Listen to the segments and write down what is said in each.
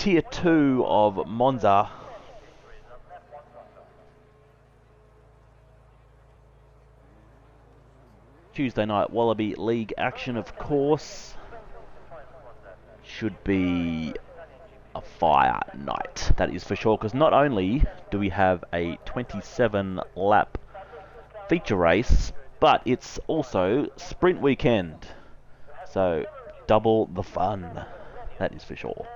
Tier 2 of Monza. Tuesday night Wallaby League action, of course. Should be a fire night, that is for sure, because not only do we have a 27 lap feature race, but it's also sprint weekend, so double the fun, that is for sure.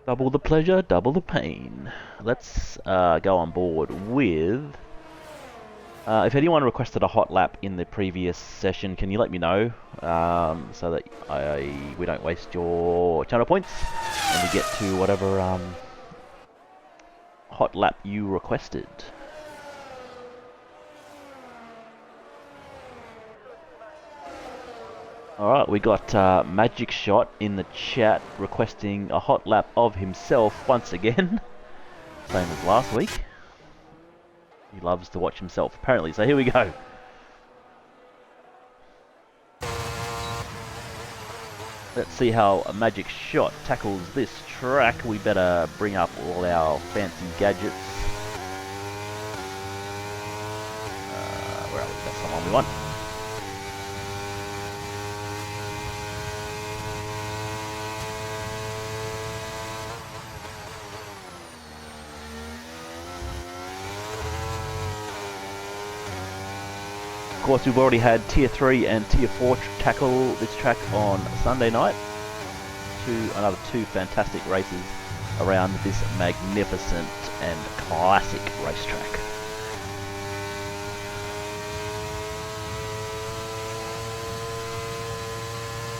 Double the pleasure, double the pain. Let's go on board with... if anyone requested a hot lap in the previous session, can you let me know, so that we don't waste your channel points and we get to whatever hot lap you requested. Alright, we got Magic Shot in the chat requesting a hot lap of himself once again. Same as last week. He loves to watch himself, apparently, so here we go. Let's see how a Magic Shot tackles this track. We better bring up all our fancy gadgets. Where are we? That's the one we want. Of course, we've already had Tier 3 and Tier 4 tackle this track on Sunday night. Another two fantastic races around this magnificent and classic racetrack.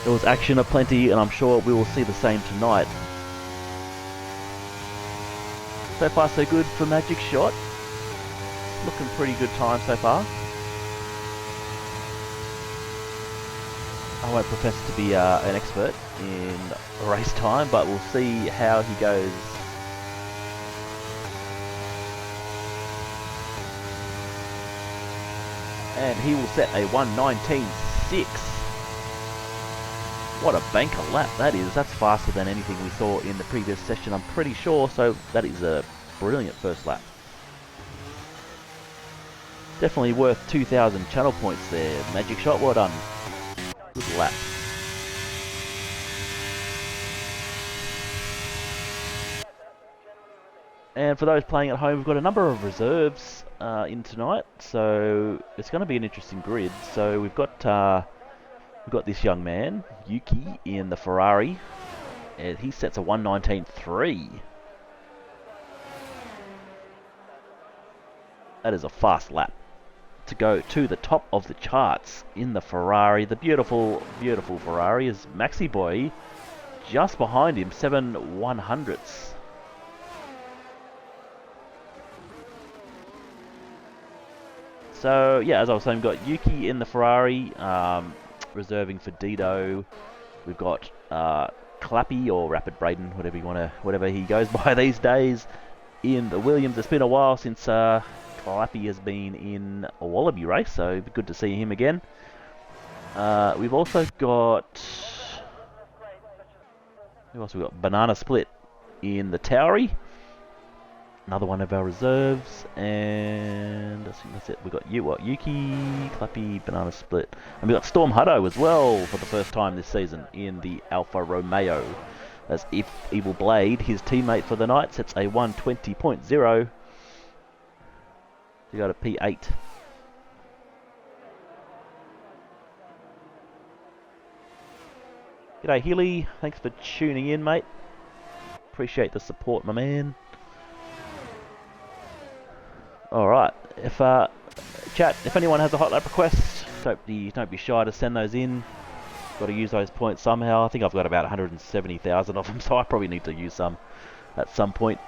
There was action aplenty, and I'm sure we will see the same tonight. So far so good for Magic Shot. Looking pretty good time so far. I won't profess to be an expert in race time, but we'll see how he goes. And he will set a 1:19.6. What a banker lap that is. That's faster than anything we saw in the previous session, I'm pretty sure, so that is a brilliant first lap. Definitely worth 2,000 channel points there. Magic Shot, well done. Good lap. And for those playing at home, we've got a number of reserves in tonight, so it's going to be an interesting grid. So we've got this young man, Yuki, in the Ferrari, and he sets a 1:19.3. That is a fast lap to go to the top of the charts in the Ferrari. The beautiful, beautiful Ferrari is Maxi Boy just behind him, 7/100ths. So yeah, as I was saying, we've got Yuki in the Ferrari, reserving for Dido. We've got Clappy or Rapid Braden, whatever he goes by these days, in the Williams. It's been a while since Clappy has been in a Wallaby race, so it'd be good to see him again. We've also got... who else? We've got Banana Split in the Towery. Another one of our reserves, and I think that's it. We've got Yuki, Clappy, Banana Split, and we've got Storm Hutto as well for the first time this season in the Alfa Romeo. As if Evil Blade, his teammate for the night, sets a 1:20.0 to go to P8. G'day Healy, thanks for tuning in, mate. Appreciate the support, my man. Alright, if anyone has a hot lap request, don't be shy to send those in. Got to use those points somehow. I think I've got about 170,000 of them, so I probably need to use some at some point.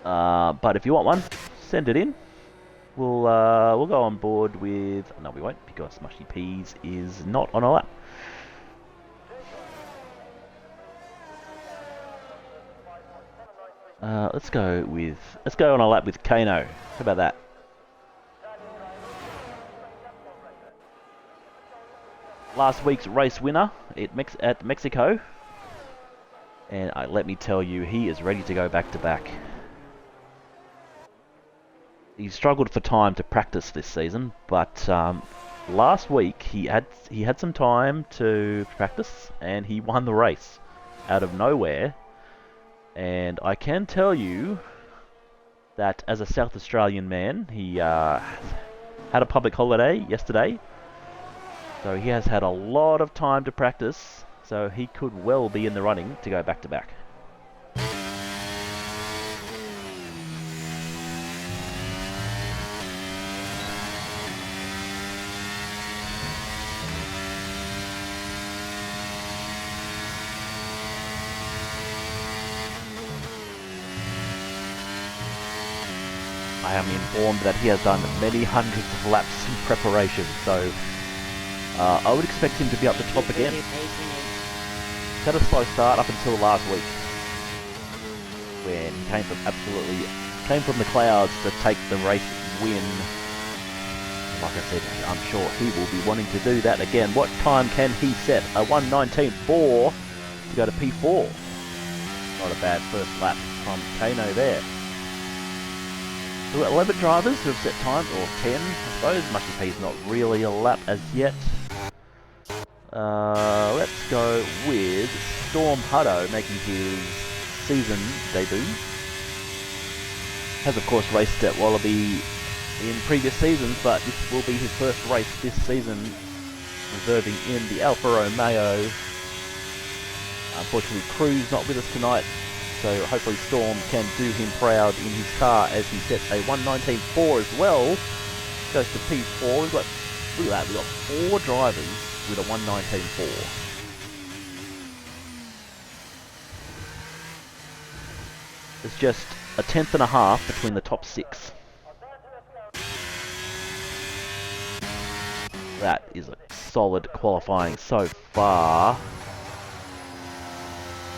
But if you want one, send it in. We'll go on board with... no, we won't, because Mushy Peas is not on a lap. Let's go on a lap with Kano. How about that? last week's race winner at Mexico. And let me tell you, he is ready to go back to back. He struggled for time to practice this season, but last week he had some time to practice, and he won the race out of nowhere. And I can tell you that as a South Australian man, he had a public holiday yesterday, so he has had a lot of time to practice, so he could well be in the running to go back to back. I am informed that he has done many hundreds of laps in preparation, so I would expect him to be up the top again. He's had a slow start up until last week, when he came from the clouds to take the race win. Like I said, I'm sure he will be wanting to do that again. What time can he set? A 1:19.4 to go to P4. Not a bad first lap from Kano there. We've got 11 drivers who have set times, or 10, I suppose, much as he's not really a lap as yet. Let's go with Storm Hutto making his season debut. Has of course raced at Wallaby in previous seasons, but this will be his first race this season, reserving in the Alfa Romeo. Unfortunately, Crew's not with us tonight, so hopefully Storm can do him proud in his car as he sets a 1:19.4 as well. Goes to P4. Look at that, we've got 4 drivers with a 1:19.4. There's just a tenth and a half between the top 6. That is a solid qualifying so far.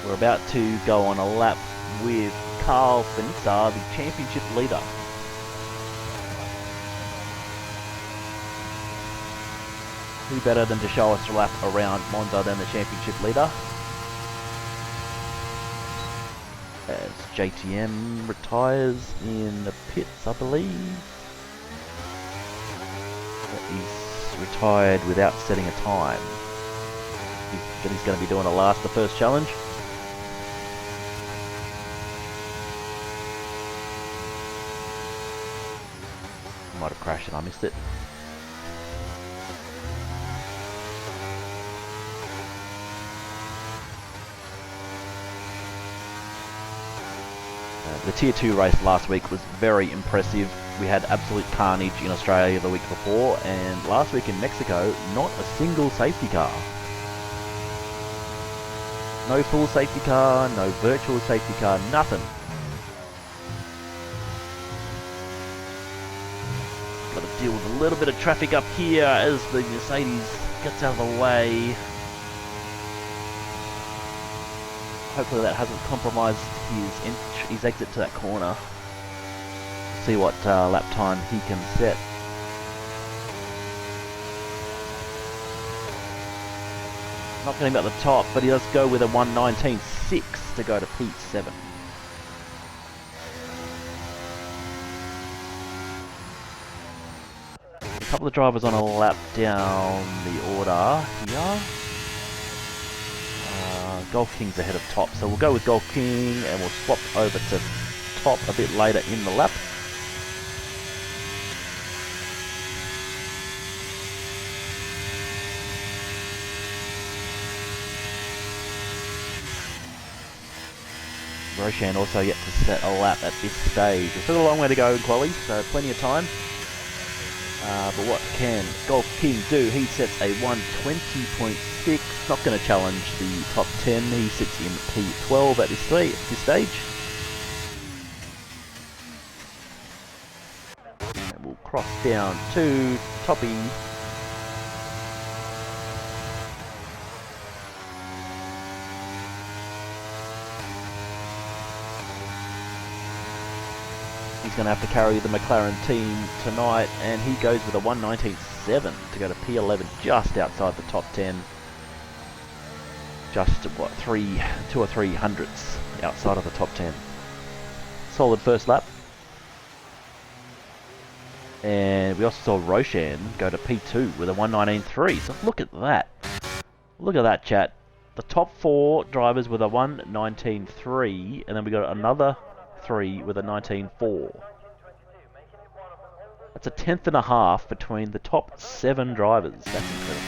We're about to go on a lap with Carl Finizza, the championship leader. Who better than to show us a lap around Monza than the championship leader? As JTM retires in the pits, I believe. He's retired without setting a time. He's going to be doing the first challenge. Might have crashed and I missed it. The Tier 2 race last week was very impressive. We had absolute carnage in Australia the week before, and last week in Mexico, not a single safety car. No full safety car, no virtual safety car, nothing. Got to deal with a little bit of traffic up here as the Mercedes gets out of the way. Hopefully that hasn't compromised his exit to that corner. See what lap time he can set. Not getting about the top, but he does go with a 1:19.6 to go to P7. A couple of drivers on a lap down the order here. Golf King's ahead of top, so we'll go with Golf King and we'll swap over to top a bit later in the lap. Roshan also yet to set a lap at this stage. We've still got a long way to go in quali, so plenty of time. But what can Golf King do? He sets a 1:20.6. Not going to challenge the top 10. He sits in P12 at this stage. And we'll cross down to Toppy. He's going to have to carry the McLaren team tonight, and he goes with a 1:19.6. P7 to go to P11, just outside the top 10. Just, what, 2 or 3 hundredths outside of the top 10. Solid first lap. And we also saw Roshan go to P2 with a 1:19.3. So look at that. Look at that, chat. The top 4 drivers with a 1:19.3, and then we got another 3 with a 19.4. That's a tenth and a half between the top 7 drivers. That's incredible.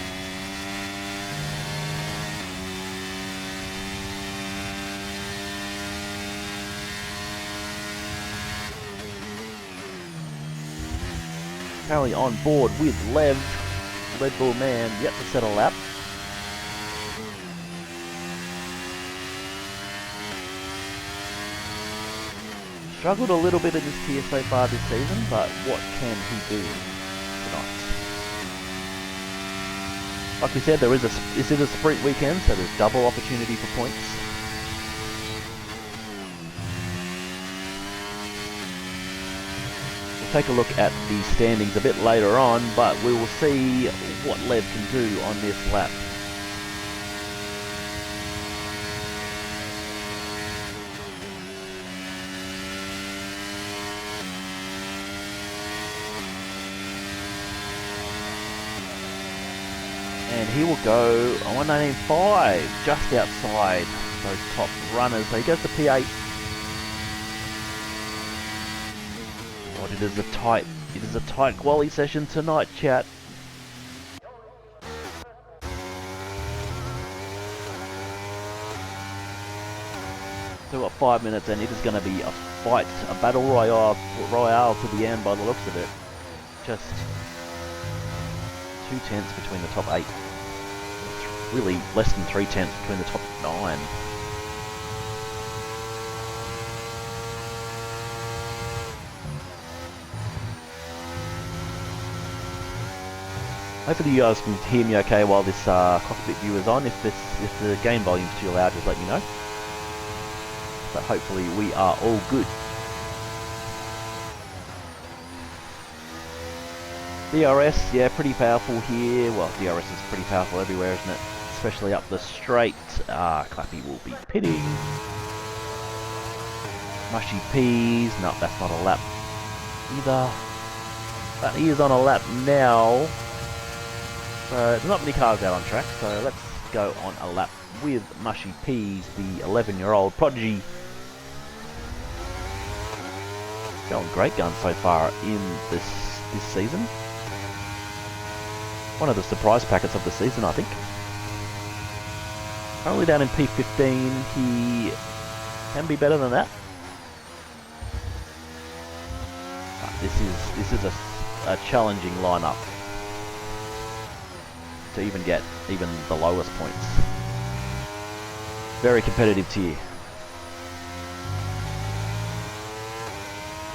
Currently on board with Lev, Red Bull man, yet to set a lap. Struggled a little bit in this tier so far this season, but what can he do tonight? Like we said, this is a sprint weekend, so there's double opportunity for points. Take a look at the standings a bit later on, but we will see what Lev can do on this lap. And he will go on 1:19.5, just outside those top runners. So he goes to P8. It is a tight quali session tonight, chat. So we've got 5 minutes, and it is going to be a fight, a battle royale to the end by the looks of it. Just 2 tenths between the top 8. It's really less than 3 tenths between the top 9. Hopefully you guys can hear me okay while this cockpit view is on. If the gain volume's too loud, just let me know. But hopefully we are all good. DRS, yeah, pretty powerful here. Well, DRS is pretty powerful everywhere, isn't it? Especially up the straight. Clappy will be pitting. Mushy peas. No, that's not a lap either. But he is on a lap now. So there's not many cars out on track, so let's go on a lap with Mushy Peas, the 11-year-old prodigy. Going great guns so far in this season. One of the surprise packets of the season, I think. Currently down in P15, he can be better than that. But this is a challenging lineup to even get the lowest points. Very competitive tier.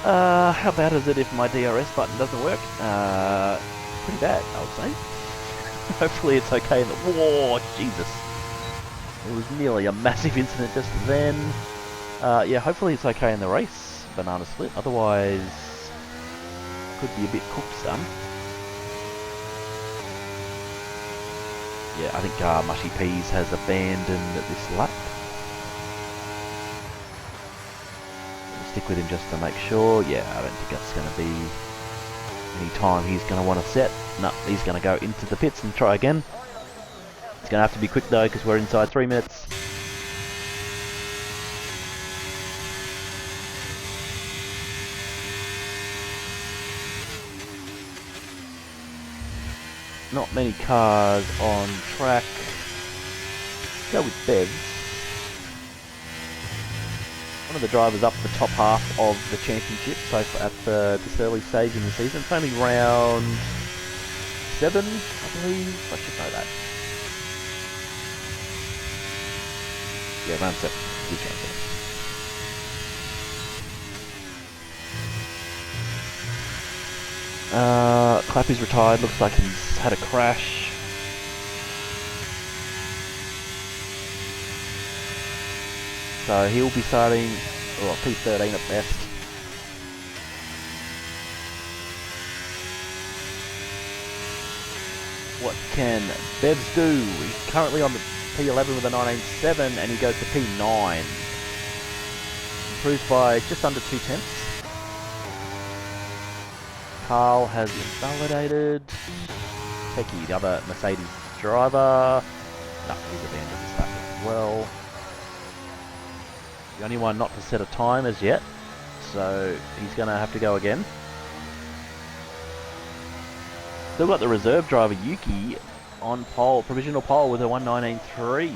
How bad is it if my DRS button doesn't work? Pretty bad, I would say. Hopefully it's okay. Whoa, Jesus. It was nearly a massive incident just then. Yeah, hopefully it's okay in the race. Banana split. Otherwise, could be a bit cooked, son. Yeah, I think Mushy Peas has abandoned this lap. We'll stick with him just to make sure. Yeah, I don't think that's going to be any time he's going to want to set. No, he's going to go into the pits and try again. It's going to have to be quick though, because we're inside 3 minutes. Not many cars on track. Go with Bev. One of the drivers up the top half of the championship so at this early stage in the season. It's only round 7, I believe. I should know that. Yeah, round 7. Huge round 7. Clappy's retired. Looks like he's had a crash. So he'll be starting, P13 at best. What can Bevs do? He's currently on the P11 with a 19.7 and he goes to P9. Improves by just under 2/10. Carl has invalidated. Techie, the other Mercedes driver. No, he's abandoned his lap as well. The only one not to set a time as yet, so he's going to have to go again. Still got the reserve driver Yuki on pole, provisional pole with a 1:19.3.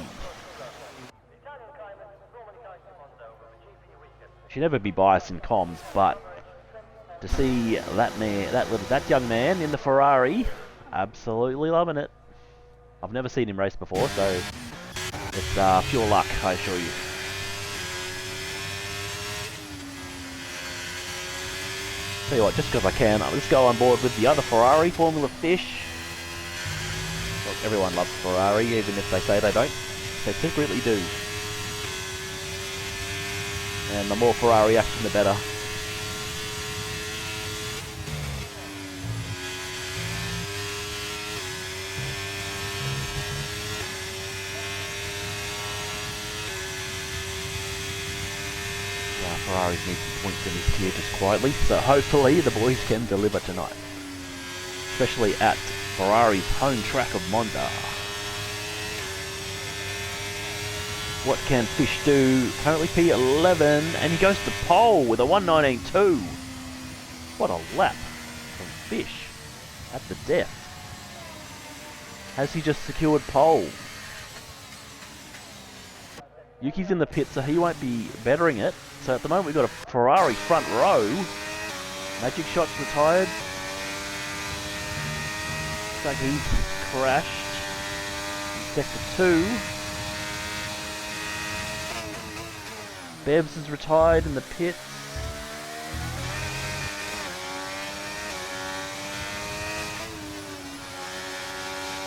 Should never be biased in comms, but to see that young man in the Ferrari, absolutely loving it. I've never seen him race before, so it's pure luck, I assure you. Tell you what, just because I can, let's go on board with the other Ferrari, Formula Fish. Look, everyone loves Ferrari, even if they say they don't. They secretly do. And the more Ferrari action, the better. Ferraris need some points in this tier just quietly, so hopefully the boys can deliver tonight. Especially at Ferrari's home track of Monza. What can Fish do? Currently P11, and he goes to pole with a 1:19.2. What a lap from Fish at the death. Has he just secured pole? Yuki's in the pit, so he won't be bettering it. So at the moment we've got a Ferrari front row. Magic Shot's retired. Looks like he's crashed. Sector 2. Bevs is retired in the pits.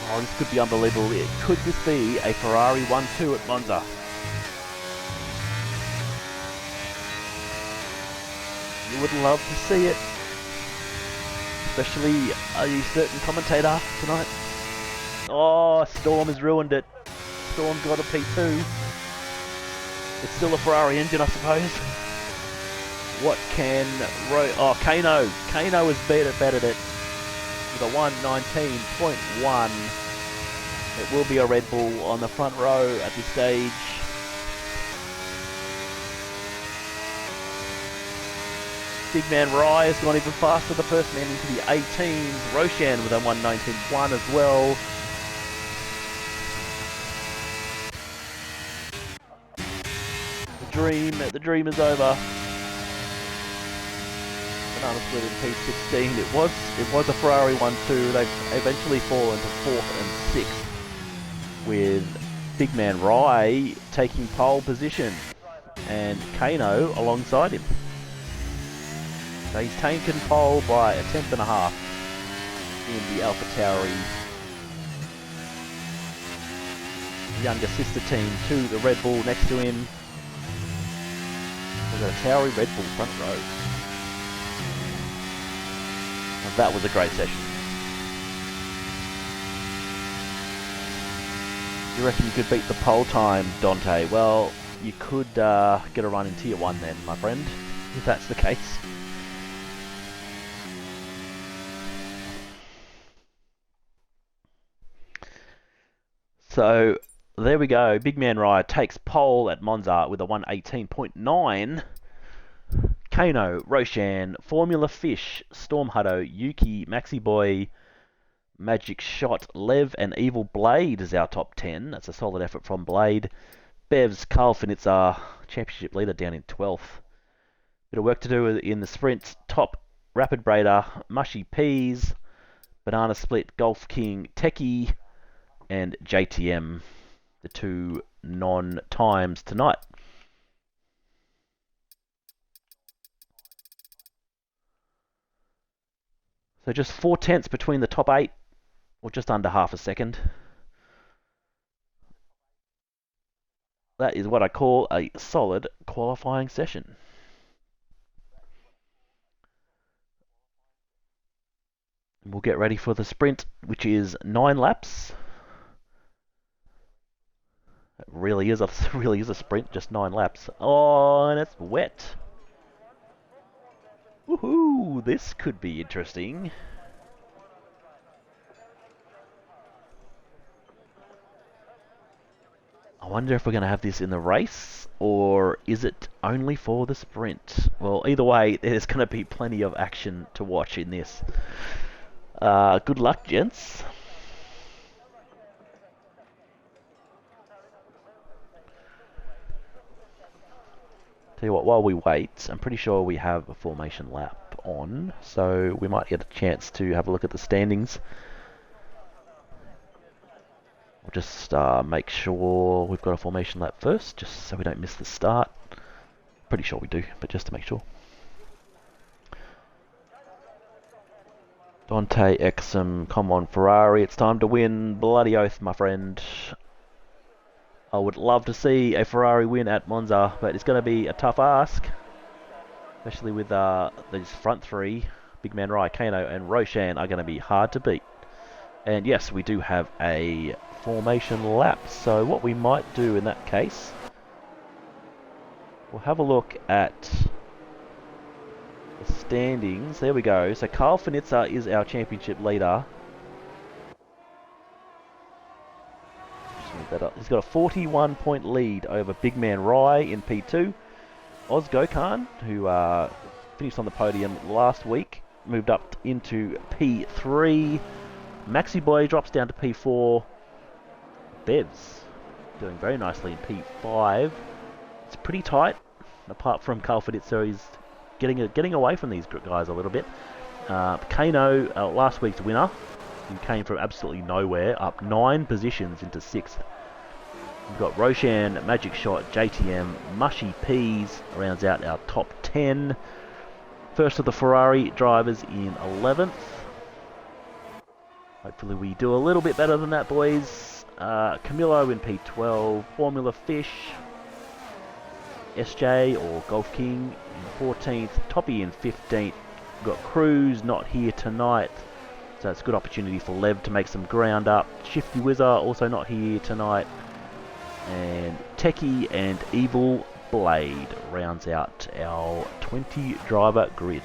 Oh, this could be unbelievable. Could this be a Ferrari 1-2 at Monza? You would love to see it. Especially a certain commentator tonight. Oh, Storm has ruined it. Storm's got a P2. It's still a Ferrari engine, I suppose. What can... Kano. Kano has bettered it with a 1:19.1. It will be a Red Bull on the front row at this stage. Big man Rye has gone even faster, the first man into the 18s. Roshan with a 1:19.1 as well. The dream is over. Banana Split in P16. It was a Ferrari 1-2. They've eventually fallen to 4th and 6th, with big man Rye taking pole position and Kano alongside him. So he's taken pole by a 10th and a half in the AlphaTauri younger sister team to the Red Bull next to him. We've got a Tauri Red Bull front row. And that was a great session. You reckon you could beat the pole time, Dante? Well, you could get a run in Tier 1 then, my friend, if that's the case. So, there we go. Big Man Rye takes pole at Monza with a 1:18.9. Kano, Roshan, Formula Fish, Storm Hutto, Yuki, Maxi Boy, Magic Shot, Lev, and Evil Blade is our top 10. That's a solid effort from Blade. Bevs, Carl Finitzer, championship leader down in 12th. Bit of work to do in the sprints. Top, Rapid Braider, Mushy Peas, Banana Split, Golf King, Techie, and JTM, the two non-times tonight. So just 4/10 between the top 8, or just under half a second. That is what I call a solid qualifying session. We'll get ready for the sprint, which is 9 laps. It really is a sprint, just 9 laps. Oh, and it's wet. Woohoo! This could be interesting. I wonder if we're going to have this in the race, or is it only for the sprint? Well, either way, there's going to be plenty of action to watch in this. Good luck, gents. Tell you what, while we wait, I'm pretty sure we have a formation lap on, so we might get a chance to have a look at the standings. We'll just make sure we've got a formation lap first, just so we don't miss the start. Pretty sure we do, but just to make sure. Dante Exum, come on Ferrari, it's time to win, bloody oath my friend. I would love to see a Ferrari win at Monza, but it's going to be a tough ask. Especially with these front three, Big Man Rai, Kano and Roshan are going to be hard to beat. And yes, we do have a formation lap, so what we might do in that case, we'll have a look at the standings. There we go. So Carl Finitza is our championship leader. That up. He's got a 41 point lead over Big Man Rai in P2. Oz Gokhan, who finished on the podium last week, moved up into P3. Maxi Boy drops down to P4. Bev's doing very nicely in P5. It's pretty tight, apart from Carl Finitza, he's getting away from these guys a little bit. Kano, last week's winner, who came from absolutely nowhere, up 9 positions into 6th. We've got Roshan, Magic Shot, JTM, Mushy Peas rounds out our top 10. First of the Ferrari drivers in 11th. Hopefully we do a little bit better than that, boys. Camillo in P12, Formula Fish, SJ or Golf King in 14th, Toppy in 15th. We've got Cruz not here tonight, so it's a good opportunity for Lev to make some ground up. Shifty Wizard also not here tonight. And Techie and Evil Blade rounds out our 20 driver grid.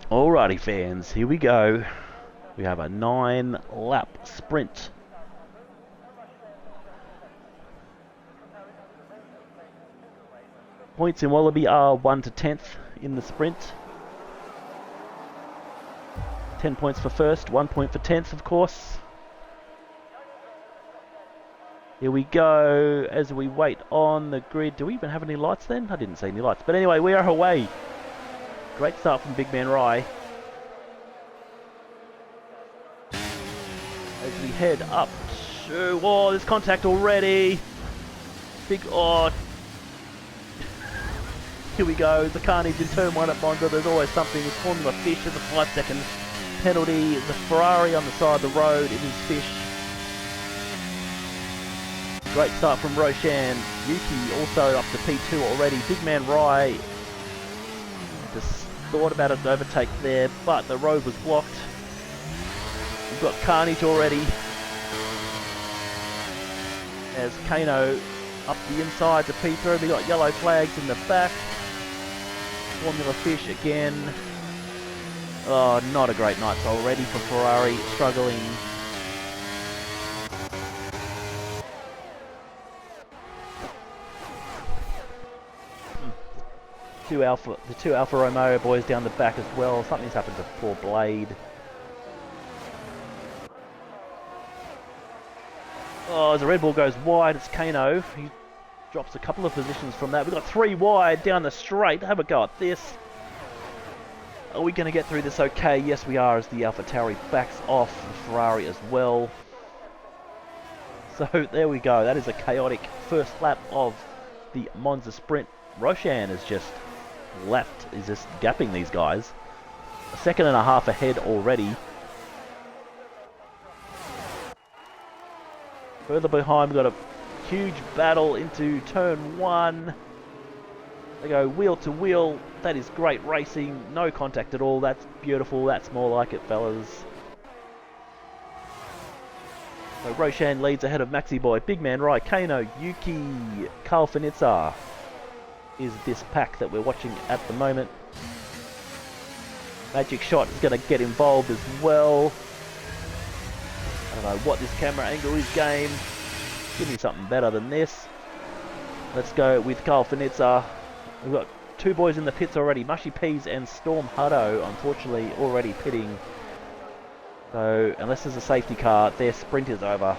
Alrighty fans, here we go. We have a 9 lap sprint. Points in Wallaby are 1 to 10th in the sprint. 10 points for first, 1 point for 10th of course. Here we go as we wait on the grid. Do we even have any lights then? I didn't see any lights. But anyway, we are away. Great start from Big Man Rai. As we head up to... Oh, there's contact already. Oh. Here we go. The carnage in turn 1 at Monza. There's always something. It's Formula Fish as a 5-second penalty. The Ferrari on the side of the road. It is Fish. Great start from Roshan. Yuki also up to P2 already. Big Man Rai just thought about an overtake there, but the road was blocked. We've got carnage already. As Kano up the inside to P3. We've got yellow flags in the back. Formula Fish again. Oh, not a great night already for Ferrari. Struggling. The two Alfa Romeo boys down the back as well. Something's happened to poor Blade. Oh, as the Red Bull goes wide, it's Kano. He drops a couple of positions from that. We've got 3 wide down the straight. Have a go at this. Are we going to get through this okay? Yes, we are, as the AlphaTauri backs off the Ferrari as well. So there we go. That is a chaotic first lap of the Monza sprint. Roshan is just gapping these guys. A second and a half ahead already. Further behind, we've got a huge battle into turn 1. They go wheel to wheel. That is great racing. No contact at all. That's beautiful. That's more like it, fellas. So Roshan leads ahead of Maxi Boy. Big Man Rai, Kano, Yuki, Carl Finitza is this pack that we're watching at the moment. Magic Shot is going to get involved as well. I don't know what this camera angle is, game. Give me something better than this. Let's go with Carl Finitza. We've got 2 boys in the pits already. Mushy Peas and Storm Hutto, unfortunately, already pitting. So, unless there's a safety car, their sprint is over.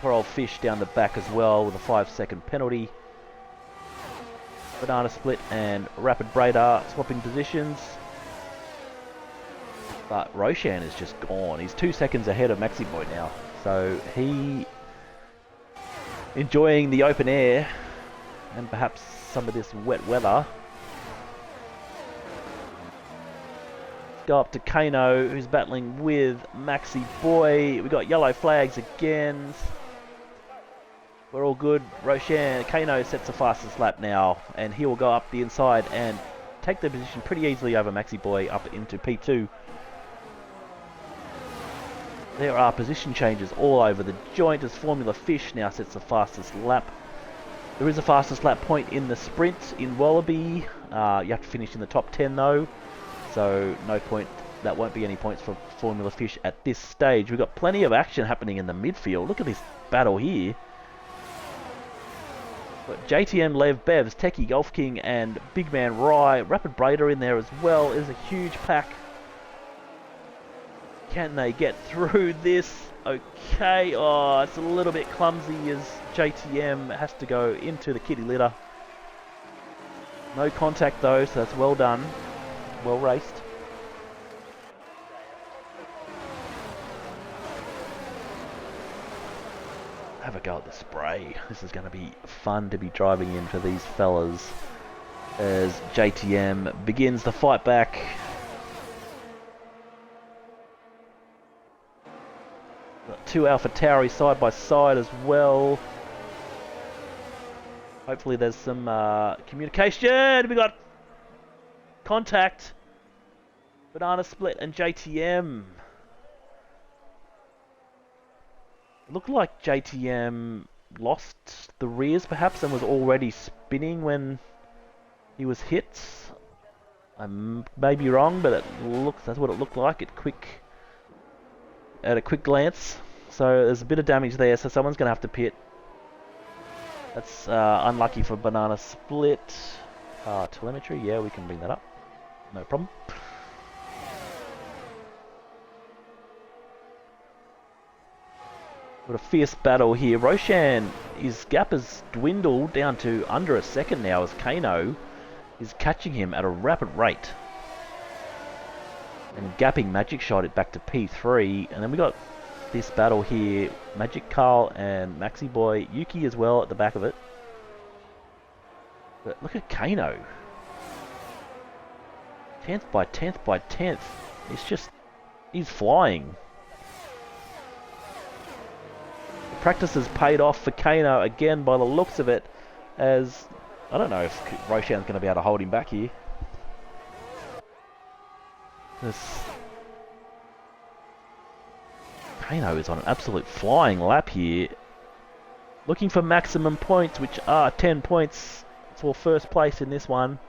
Poor old Fish down the back as well with a 5-second penalty. Banana Split and Rapid Radar swapping positions. But Roshan is just gone. He's 2 seconds ahead of Maxi Boy now. So he enjoying the open air and perhaps some of this wet weather. Go up to Kano, who's battling with Maxi Boy. We got yellow flags again. We're all good. Roshan, Kano sets the fastest lap now, and he will go up the inside and take the position pretty easily over Maxi Boy up into P2. There are position changes all over the joint as Formula Fish now sets the fastest lap. There is a fastest lap point in the sprint in Wallaby. You have to finish in the top 10 though, so no point. That won't be any points for Formula Fish at this stage. We've got plenty of action happening in the midfield. Look at this battle here. Got JTM, Lev, Bevs, Techie, Golf King, and Big Man Rai. Rapid Brader in there as well. Is a huge pack. Can they get through this? Okay. Oh, it's a little bit clumsy as JTM has to go into the kitty litter. No contact though, so that's well done. Well raced. Have a go at the spray. This is going to be fun to be driving in for these fellas as JTM begins the fight back. Got 2 AlphaTauri side by side as well. Hopefully there's some communication. We got contact. Banana Split and JTM. Looked like JTM lost the rears perhaps and was already spinning when he was hit. I may be wrong, but that's what it looked like at a quick glance. So there's a bit of damage there, so someone's going to have to pit. That's unlucky for Banana Split. Telemetry, yeah, we can bring that up. No problem. What a fierce battle here. Roshan, his gap has dwindled down to under a second now as Kano is catching him at a rapid rate. And gapping Magic Shot it back to P3. And then we got this battle here. Magic Carl and Maxi Boy. Yuki as well at the back of it. But look at Kano. 10th by 10th by 10th. He's flying. Practice has paid off for Kano again by the looks of it, as I don't know if Roshan's going to be able to hold him back here. Kano is on an absolute flying lap here, looking for maximum points, which are 10 points for first place in this one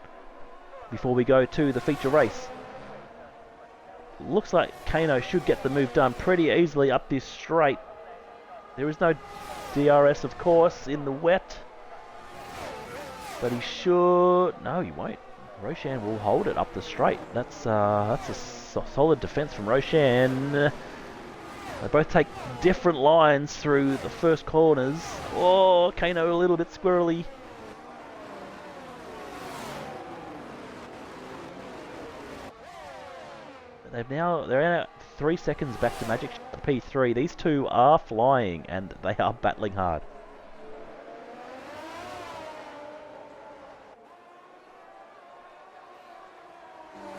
before we go to the feature race. Looks like Kano should get the move done pretty easily up this straight. There is no DRS, of course, in the wet. But he should... No, he won't. Roshan will hold it up the straight. That's a solid defense from Roshan. They both take different lines through the first corners. Oh, Kano a little bit squirrely. They're now 3 seconds back to Magic P3. These two are flying and they are battling hard.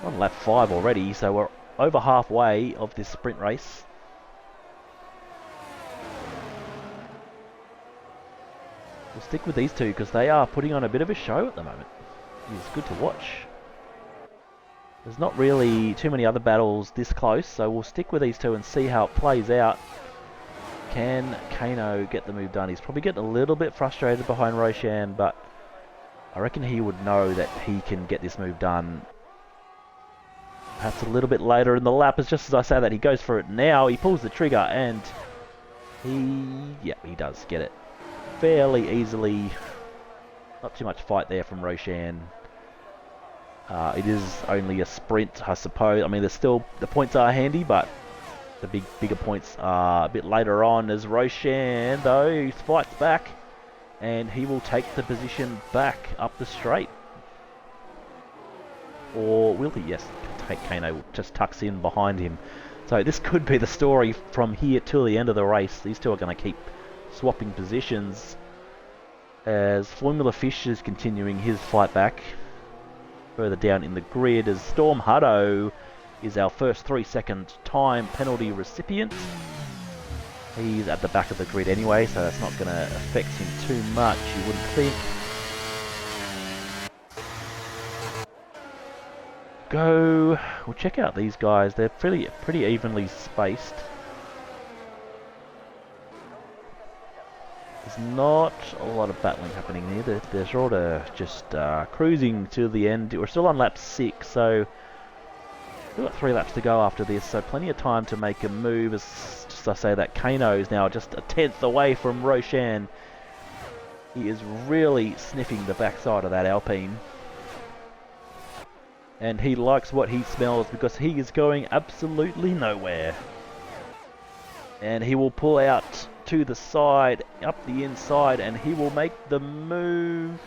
On lap 5 already, so we're over halfway of this sprint race. We'll stick with these two because they are putting on a bit of a show at the moment. It's good to watch. There's not really too many other battles this close, so we'll stick with these two and see how it plays out. Can Kano get the move done? He's probably getting a little bit frustrated behind Roshan, but I reckon he would know that he can get this move done. Perhaps a little bit later in the lap. As just as I say that, he goes for it now. He pulls the trigger and he does get it fairly easily. Not too much fight there from Roshan. It is only a sprint, I suppose. I mean, there's still, the points are handy, but the bigger points are a bit later on, as Roshan, though, he fights back and he will take the position back up the straight. Or will he? Yes, Kano just tucks in behind him. So this could be the story from here till the end of the race. These two are going to keep swapping positions as Formula Fish is continuing his fight back further down in the grid, as Storm Hutto is our first 3-second time penalty recipient. He's at the back of the grid anyway, so that's not going to affect him too much, you wouldn't think. We'll check out these guys. They're pretty evenly spaced. There's not a lot of battling happening here. They're sort of just cruising to the end. We're still on lap 6, so we've got 3 laps to go after this, so plenty of time to make a move. As just I say that, Kano is now just a 10th away from Roshan. He is really sniffing the backside of that Alpine. And he likes what he smells because he is going absolutely nowhere. And he will pull out to the side, up the inside, and he will make the move.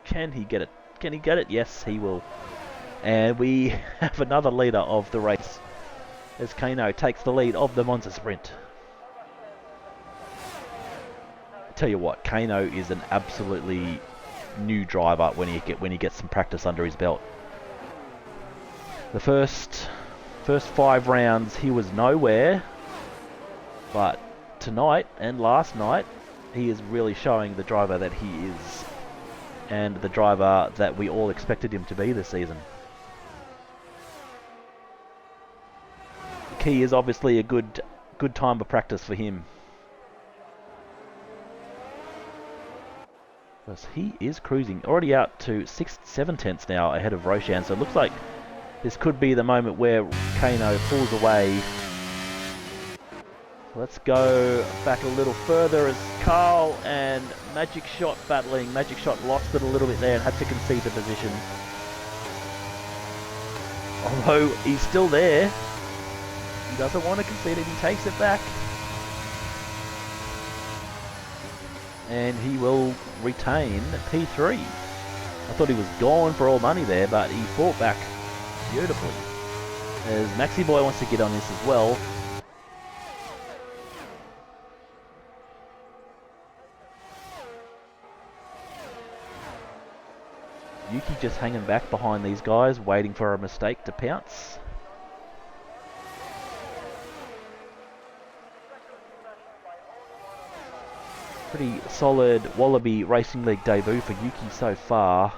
Can he get it? Can he get it? Yes, he will. And we have another leader of the race, as Kano takes the lead of the Monza sprint. I tell you what, Kano is an absolutely new driver when he gets some practice under his belt. The first 5 rounds he was nowhere, but tonight and last night he is really showing the driver that he is, and the driver that we all expected him to be this season. The key is obviously a good time of practice for him, because he is cruising already out to 7 tenths now ahead of Roshan, so it looks like this could be the moment where Kano pulls away. Let's go back a little further as Carl and Magic Shot battling. Magic Shot lost it a little bit there and had to concede the position. Although he's still there, he doesn't want to concede it, he takes it back. And he will retain P3. I thought he was gone for all money there, but he fought back beautifully. As Maxi Boy wants to get on this as well. Yuki just hanging back behind these guys, waiting for a mistake to pounce. Pretty solid Wallaby Racing League debut for Yuki so far.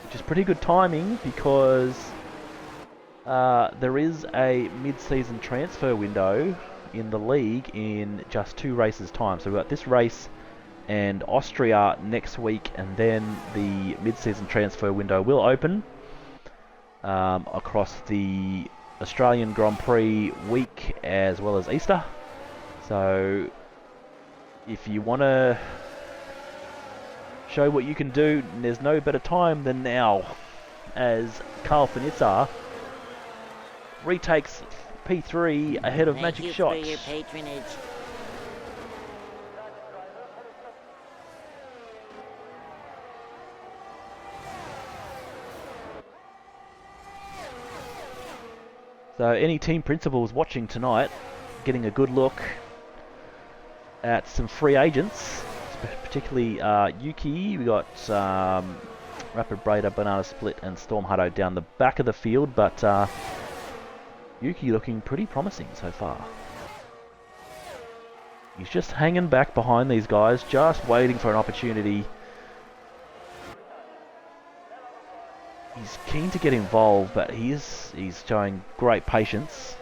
Which is pretty good timing because there is a mid-season transfer window in the league in just 2 races time. So we've got this race and Austria next week, and then the mid-season transfer window will open across the Australian Grand Prix week as well as Easter. So if you want to show what you can do, there's no better time than now, as Carl Finitzer retakes P3 ahead of Magic Shot. Thank you for your patronage. So any team principals watching tonight, getting a good look at some free agents, particularly Yuki. We got Rapid Braider, Banana Split, and Storm Hutto down the back of the field, but Yuki looking pretty promising so far. He's just hanging back behind these guys, just waiting for an opportunity. He's keen to get involved, but he's showing great patience.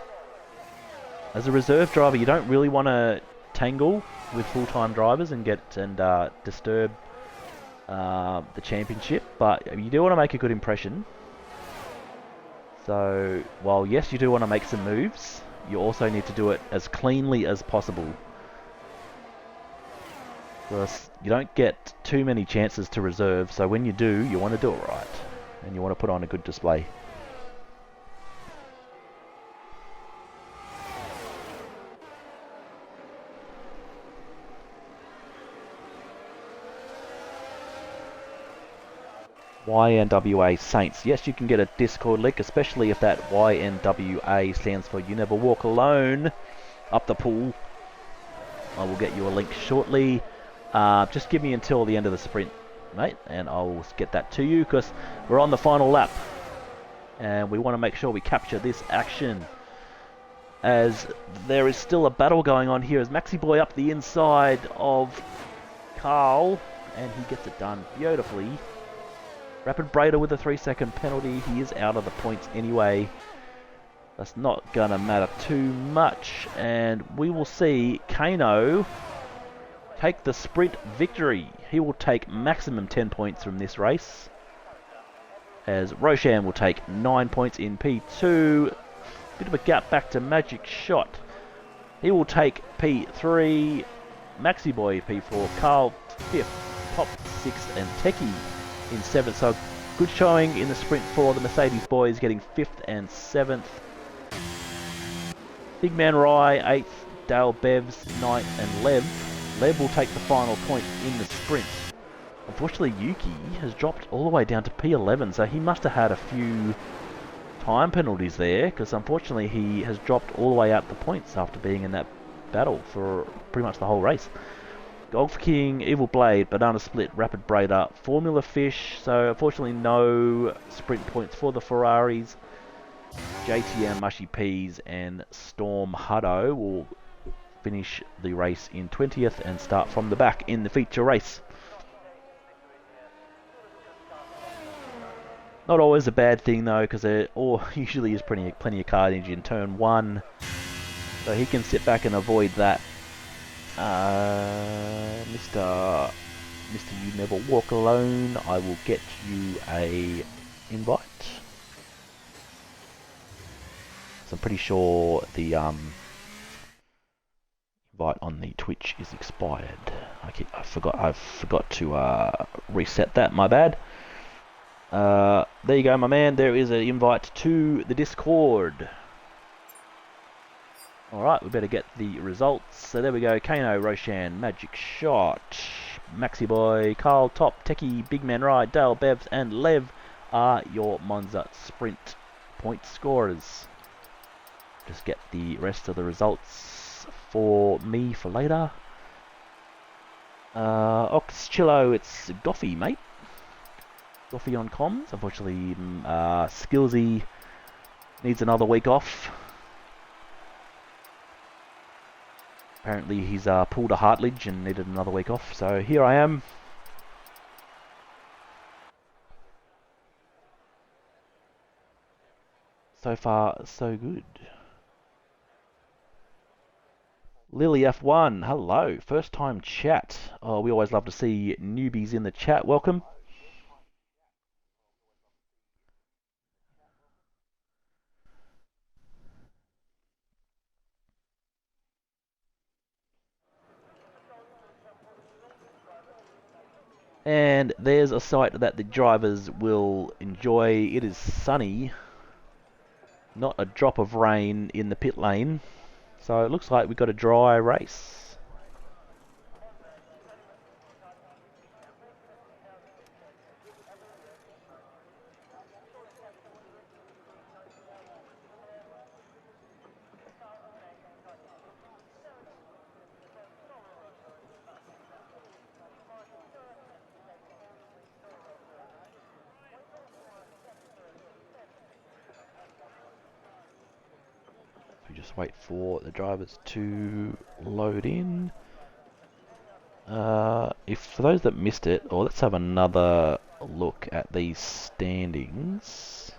As a reserve driver, you don't really want to tangle with full-time drivers and disturb the championship, but you do want to make a good impression. So, while yes, you do want to make some moves, you also need to do it as cleanly as possible. Because you don't get too many chances to reserve, so when you do, you want to do it right. And you want to put on a good display. YNWA Saints. Yes, you can get a Discord link, especially if that YNWA stands for You Never Walk Alone up the pool. I will get you a link shortly. Just give me until the end of the sprint, mate, and I'll get that to you, because we're on the final lap. And we want to make sure we capture this action, as there is still a battle going on here as Maxi Boy up the inside of Carl, and he gets it done beautifully. Rapid Braider with a 3-second penalty. He is out of the points anyway. That's not going to matter too much. And we will see Kano take the sprint victory. He will take maximum 10 points from this race, as Roshan will take 9 points in P2. Bit of a gap back to Magic Shot. He will take P3. Maxi Boy P4. Carl 5th. Pop 6th. And Techie in 7th. So good showing in the sprint for the Mercedes boys, getting 5th and 7th. Big Man Rye 8th. Dale Bevs 9th. And Lev will take the final point in the sprint. Unfortunately, Yuki has dropped all the way down to P11, so he must have had a few time penalties there, because unfortunately he has dropped all the way out the points after being in that battle for pretty much the whole race. Golf King, Evil Blade, Banana Split, Rapid Braider, Formula Fish, so unfortunately no sprint points for the Ferraris. JTM, Mushy Peas, and Storm Hutto will finish the race in 20th and start from the back in the feature race. Not always a bad thing though, because there usually is plenty of carnage in turn 1, so he can sit back and avoid that. Mr. You Never Walk Alone, I will get you a invite. So I'm pretty sure the invite on the Twitch is expired. I forgot to reset that. My bad. There you go, my man. There is an invite to the Discord. Alright, we better get the results. So there we go. Kano, Roshan, Magic Shot, Maxi Boy, Carl, Top, Techie, Big Man Ride, Dale, Bevs, and Lev are your Monza Sprint point scorers. Just get the rest of the results for me for later. Oxchillo, it's Goffy, mate. Goffy on comms. Unfortunately, Skillsy needs another week off. Apparently he's pulled a heartledge and needed another week off, so here I am. So far, so good. Lily F1, hello, first time chat. Oh, we always love to see newbies in the chat. Welcome. And there's a site that the drivers will enjoy. It is sunny. Not a drop of rain in the pit lane. So it looks like we've got a dry race. We just wait for the drivers to load in. If for those that missed it, or let's have another look at these standings.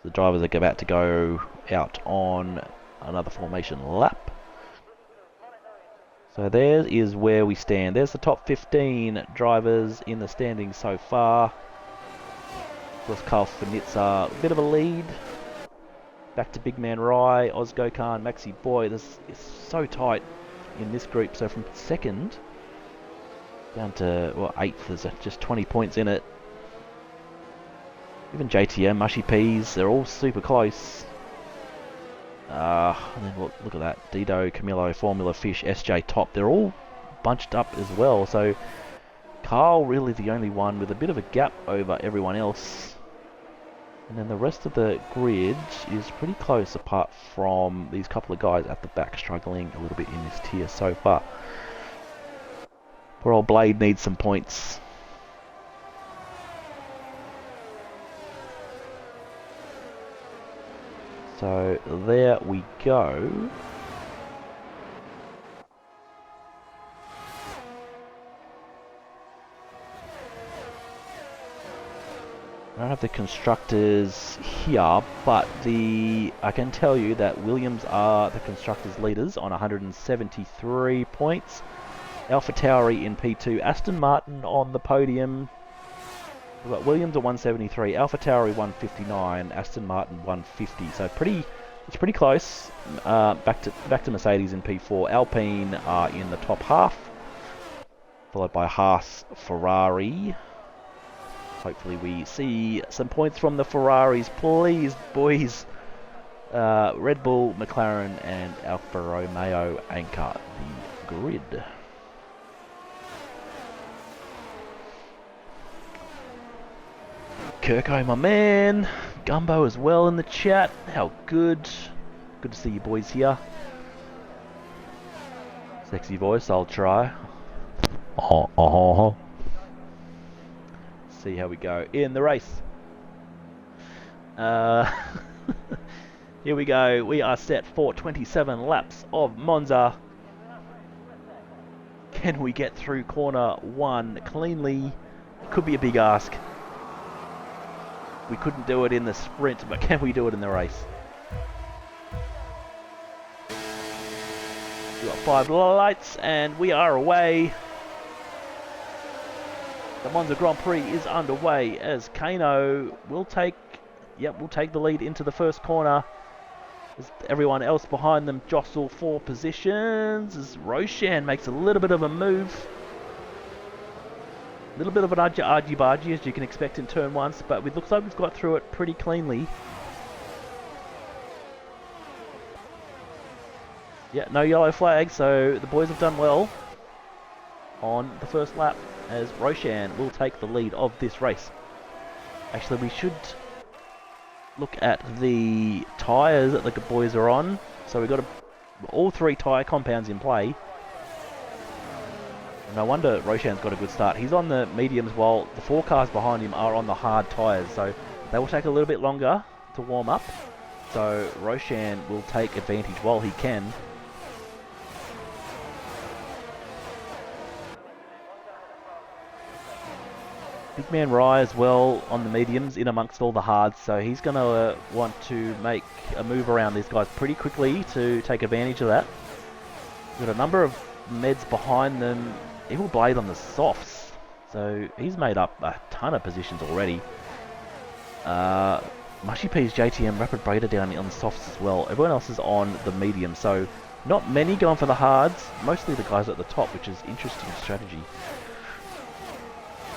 The drivers are about to go out on another formation lap. So there is where we stand. There's the top 15 drivers in the standings so far. Of course, Carl Finitza, a bit of a lead. Back to Big Man Rye, Ozgo Khan, Maxi Boy. This is so tight in this group. So from second down to, well, 8th, there's just 20 points in it. Even JTM, Mushy Peas, they're all super close. And then look at that. Dido, Camillo, Formula Fish, SJ Top. They're all bunched up as well. So Carl really the only one with a bit of a gap over everyone else. And then the rest of the grid is pretty close apart from these couple of guys at the back struggling a little bit in this tier so far. Poor old Blade needs some points. So there we go. I don't have the constructors here, but I can tell you that Williams are the constructors leaders on 173 points. Alpha Tauri in P2, Aston Martin on the podium. We've got Williams at 173, Alpha Tauri 159, Aston Martin 150. So it's pretty close. Back to Mercedes in P4. Alpine are in the top half, followed by Haas, Ferrari. Hopefully we see some points from the Ferraris, please, boys. Red Bull, McLaren, and Alfa Romeo anchor the grid. Kirko, my man. Gumbo as well in the chat. How good. Good to see you boys here. Sexy voice, I'll try. See how we go in the race. Here we go. We are set for 27 laps of Monza. Can we get through corner 1 cleanly? Could be a big ask. We couldn't do it in the sprint, but can we do it in the race? We've got 5 lights and we are away. The Monza Grand Prix is underway as Kano will take the lead into the first corner. As everyone else behind them jostle for positions. As Roshan makes a little bit of a move. A little bit of an argy-bargy as you can expect in turn 1, but it looks like we've got through it pretty cleanly. Yeah, no yellow flag, so the boys have done well on the first lap as Roshan will take the lead of this race. Actually, we should look at the tyres that the boys are on. So we've got all 3 tyre compounds in play. No wonder Roshan's got a good start. He's on the mediums while the 4 cars behind him are on the hard tyres. So they will take a little bit longer to warm up. So Roshan will take advantage while he can. Big Man Rye as well on the mediums in amongst all the hards, so he's going to want to make a move around these guys pretty quickly to take advantage of that. We've got a number of meds behind them. Evil Blade on the softs, so he's made up a ton of positions already. Mushy P's JTM Rapid Braider down on the softs as well. Everyone else is on the medium, so not many going for the hards, mostly the guys at the top, which is interesting strategy.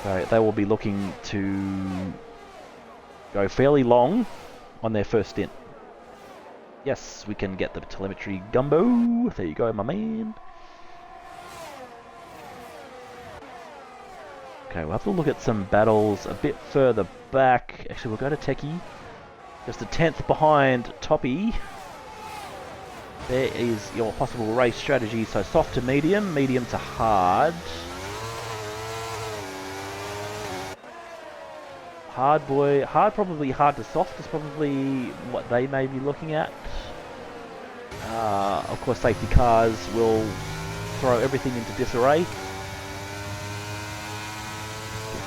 So they will be looking to go fairly long on their first stint. Yes, we can get the telemetry gumbo. There you go, my man. Okay, we'll have to look at some battles a bit further back. Actually, we'll go to Techie. Just a 10th behind Toppy. There is your possible race strategy. So soft to medium, medium to hard. Hard boy, hard probably hard to soft is probably what they may be looking at. Of course, safety cars will throw everything into disarray. Get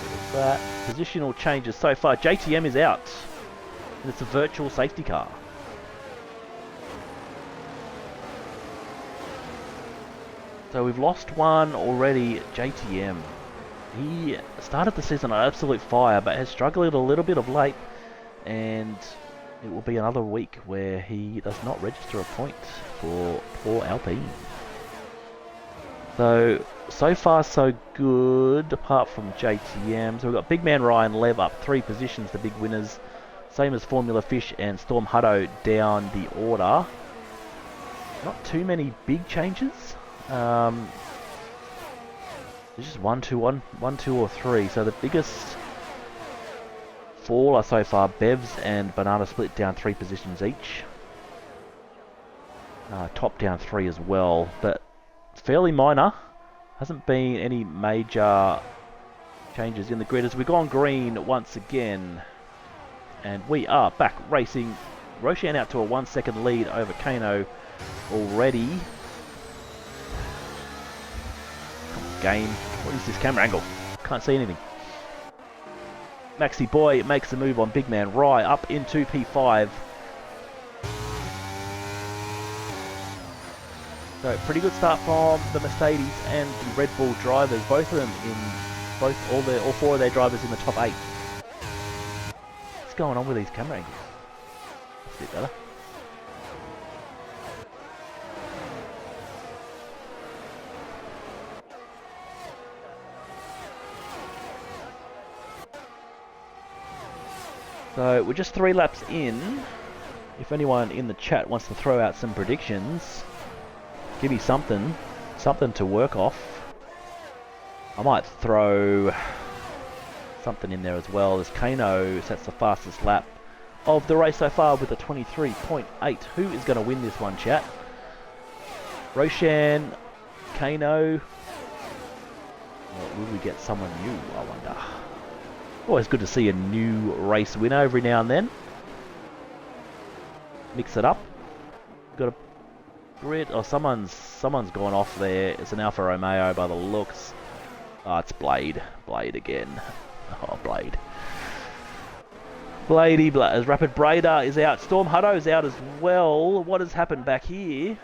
rid of that. Positional changes so far. JTM is out. And it's a virtual safety car. So we've lost one already, JTM. He started the season on absolute fire, but has struggled a little bit of late. And it will be another week where he does not register a point for poor Alpine. So far so good, apart from JTM. So we've got Big Man Ryan Lev up 3 positions, the big winners. Same as Formula Fish and Storm Hutto down the order. Not too many big changes. There's just 1, 2, or 3. So the biggest fall are so far Bevs and Banana Split down 3 positions each. Top down 3 as well, but fairly minor. Hasn't been any major changes in the grid as we've gone green once again. And we are back racing. Roshan out to a 1 second lead over Kano already. Game. What is this camera angle? Can't see anything. Maxi Boy makes the move on Big Man Rye up into P5. So pretty good start from the Mercedes and the Red Bull drivers. Both of them in all 4 of their drivers in the top 8. What's going on with these camera angles? That's a bit better. So we're just 3 laps in. If anyone in the chat wants to throw out some predictions, give me something to work off. I might throw something in there as well, as Kano sets the fastest lap of the race so far with a 23.8. Who is going to win this one, chat? Roshan, Kano, or will we get someone new, I wonder? Always good to see a new race winner every now and then. Mix it up. Got a grid. Oh, someone's gone off there. It's an Alfa Romeo by the looks. Oh, it's Blade. Blade again. Oh, Blade. Bladey, as Rapid Braider is out. Storm Hutto is out as well. What has happened back here?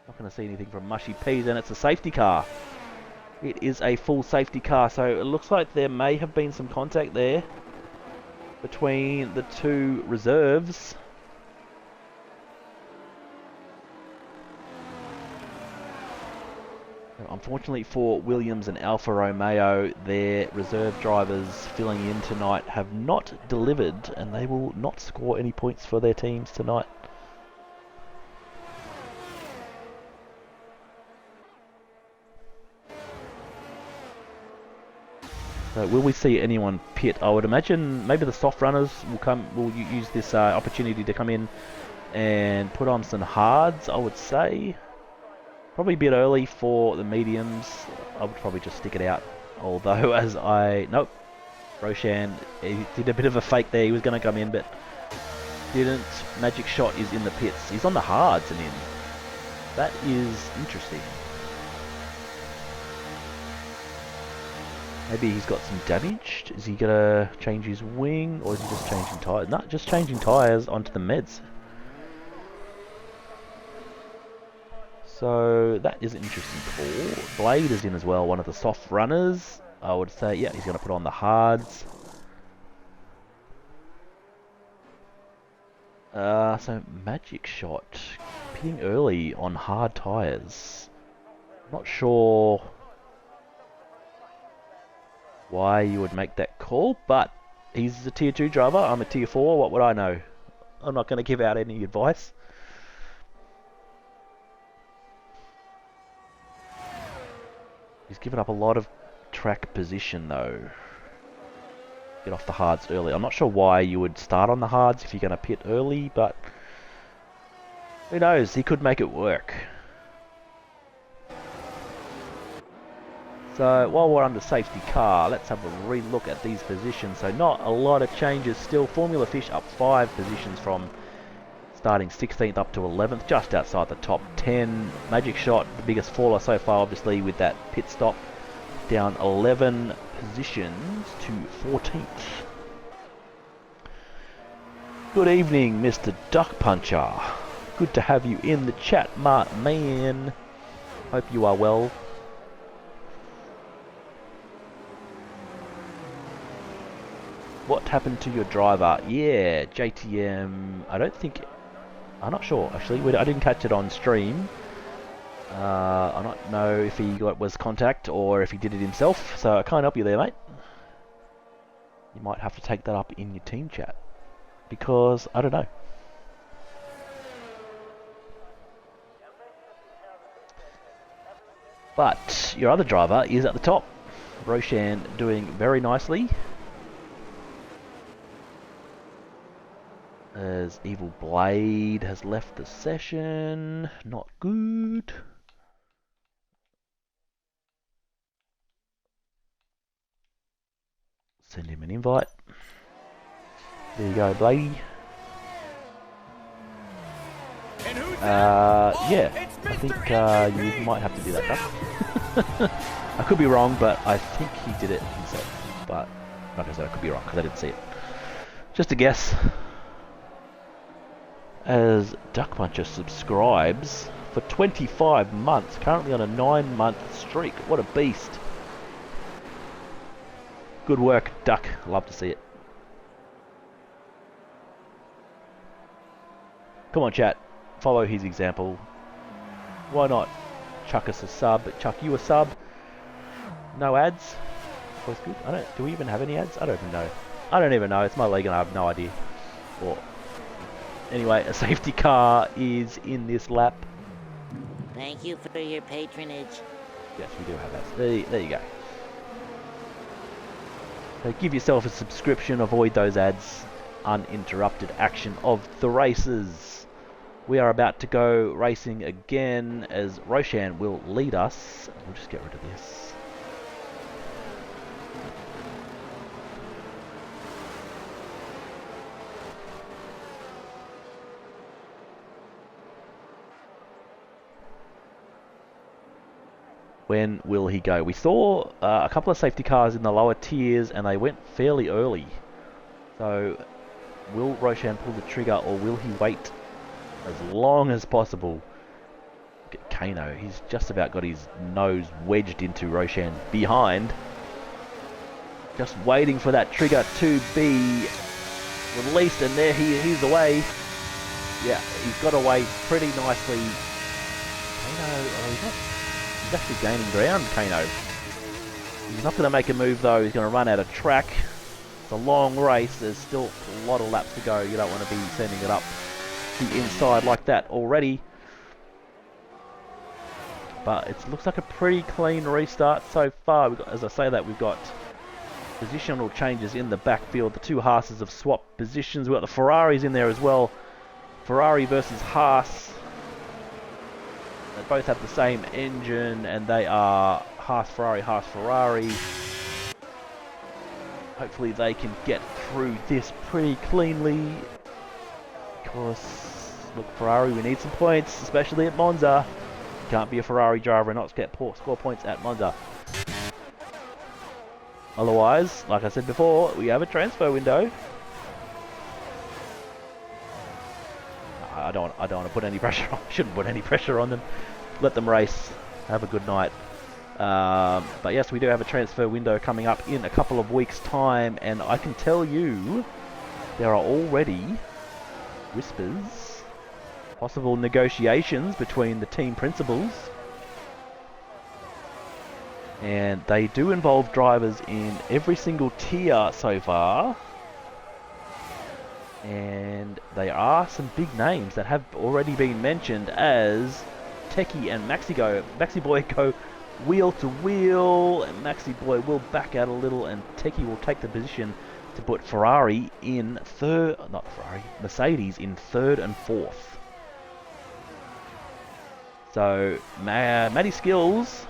Not going to see anything from Mushy Peas, and it's a safety car. It is a full safety car, so it looks like there may have been some contact there between the 2 reserves. Unfortunately for Williams and Alfa Romeo, their reserve drivers filling in tonight have not delivered, and they will not score any points for their teams tonight. So will we see anyone pit? I would imagine maybe the soft runners will use this opportunity to come in and put on some hards, I would say. Probably a bit early for the mediums. I would probably just stick it out. Although nope. Roshan, he did a bit of a fake there. He was going to come in, but didn't. Magic Shot is in the pits. He's on the hards and in. That is interesting. Maybe he's got some damage. Is he going to change his wing, or is he just changing tyres? No, just changing tyres onto the meds. So that is an interesting call. Blade is in as well, one of the soft runners. I would say, yeah, he's going to put on the hards. So Magic Shot, pitting early on hard tyres. Not sure why you would make that call, but He's a tier 2 driver, I'm a tier 4, what would I know? I'm not going to give out any advice. He's given up a lot of track position though. Get off the hards early. I'm not sure why you would start on the hards if you're going to pit early, but who knows, he could make it work. So while we're under safety car, let's have a re-look at these positions. So not a lot of changes still. Formula Fish up 5 positions from starting 16th up to 11th, just outside the top 10. Magic Shot, the biggest faller so far, obviously, with that pit stop, down 11 positions to 14th. Good evening, Mr. Duck Puncher. Good to have you in the chat, man. Hope you are well. What happened to your driver? Yeah, JTM, I'm not sure actually, I didn't catch it on stream. I don't know if he was contact or if he did it himself, so I can't help you there, mate. You might have to take that up in your team chat, because I don't know. But your other driver is at the top. Roshan doing very nicely. As Evil Blade has left the session. Not good. Send him an invite. There you go, Bladey. Yeah, I think you might have to do that, Duck. I could be wrong, but I think he did it himself. But, like I said, I could be wrong, because I didn't see it. Just a guess. As Duck Puncher subscribes for 25 months, currently on a 9-month streak. What a beast. Good work, Duck. Love to see it. Come on, chat. Follow his example. Why not chuck us a sub? Chuck you a sub. No ads. Always good. Do we even have any ads? I don't even know. I don't even know. It's my league and I have no idea. Or anyway, a safety car is in this lap. Thank you for your patronage. Yes, we do have ads. There you go. So give yourself a subscription. Avoid those ads. Uninterrupted action of the races. We are about to go racing again as Roshan will lead us. We'll just get rid of this. When will he go? We saw a couple of safety cars in the lower tiers and they went fairly early. So will Roshan pull the trigger or will he wait as long as possible? Look at Kano, he's just about got his nose wedged into Roshan behind. Just waiting for that trigger to be released, and there he's away. Yeah, he's got away pretty nicely. Kano, he's actually gaining ground, Kano. He's not going to make a move though, he's going to run out of track. It's a long race, there's still a lot of laps to go. You don't want to be sending it up the inside like that already. But it looks like a pretty clean restart so far. As I say that, we've got positional changes in the backfield. The two Haases have swapped positions. We've got the Ferraris in there as well. Ferrari versus Haas. They both have the same engine and they are Haas Ferrari, Haas Ferrari. Hopefully they can get through this pretty cleanly. Because, look, Ferrari, we need some points, especially at Monza. You can't be a Ferrari driver and not score points at Monza. Otherwise, like I said before, we have a transfer window. I don't want to put any pressure on. Shouldn't put any pressure on them. Let them race. Have a good night. But yes, we do have a transfer window coming up in a couple of weeks' time, and I can tell you there are already whispers, possible negotiations between the team principals, and they do involve drivers in every single tier so far. And there are some big names that have already been mentioned as Techie and Maxi Boy go wheel to wheel, and Maxi Boy will back out a little, and Techie will take the position to put Ferrari in third, not Ferrari, Mercedes in third and fourth. So Matty Skills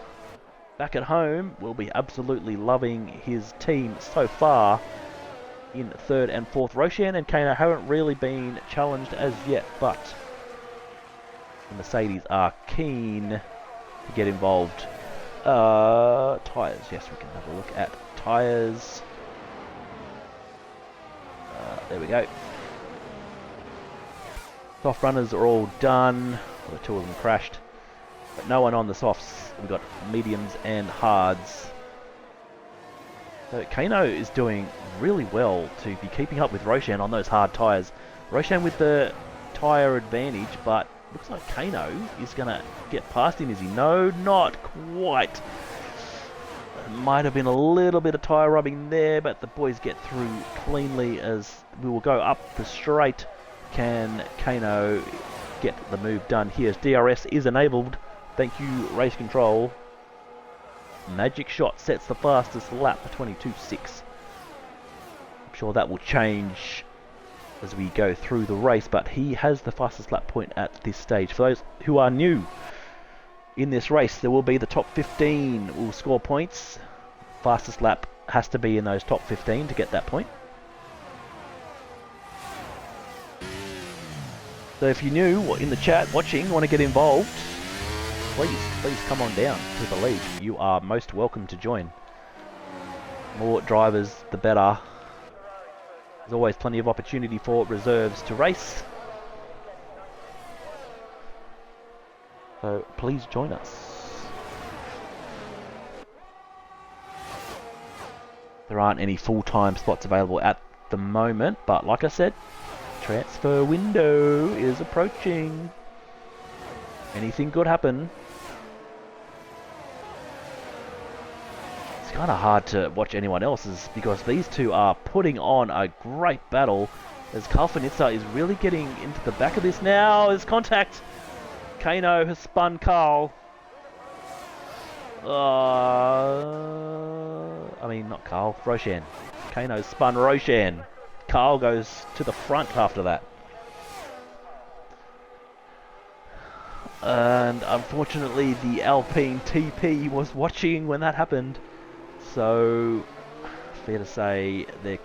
back at home will be absolutely loving his team so far in third and fourth. Roshan and Kano haven't really been challenged as yet, but the Mercedes are keen to get involved. Tyres, yes, we can have a look at tyres. There we go. Soft runners are all done. Well, the two of them crashed, but no one on the softs. We've got mediums and hards. So Kano is doing really well to be keeping up with Roshan on those hard tyres. Roshan with the tyre advantage, but looks like Kano is going to get past him, is he? No, not quite. Might have been a little bit of tyre rubbing there, but the boys get through cleanly as we will go up the straight. Can Kano get the move done here? DRS is enabled. Thank you, race control. Magic Shot sets the fastest lap for 22.6. I'm sure that will change as we go through the race, but he has the fastest lap point at this stage. For those who are new in this race, there will be the top 15 will score points. Fastest lap has to be in those top 15 to get that point. So if you're new in the chat watching, want to get involved, please come on down to the league. You are most welcome to join. More drivers, the better. There's always plenty of opportunity for reserves to race. So please join us. There aren't any full-time spots available at the moment, but like I said, transfer window is approaching. Anything could happen. It's kind of hard to watch anyone else's because these two are putting on a great battle as Kalfanitsa is really getting into the back of this now. There's contact. Kano has spun Carl. Not Carl, Roshan. Kano spun Roshan. Carl goes to the front after that. And unfortunately the Alpine TP was watching when that happened. So fair to say there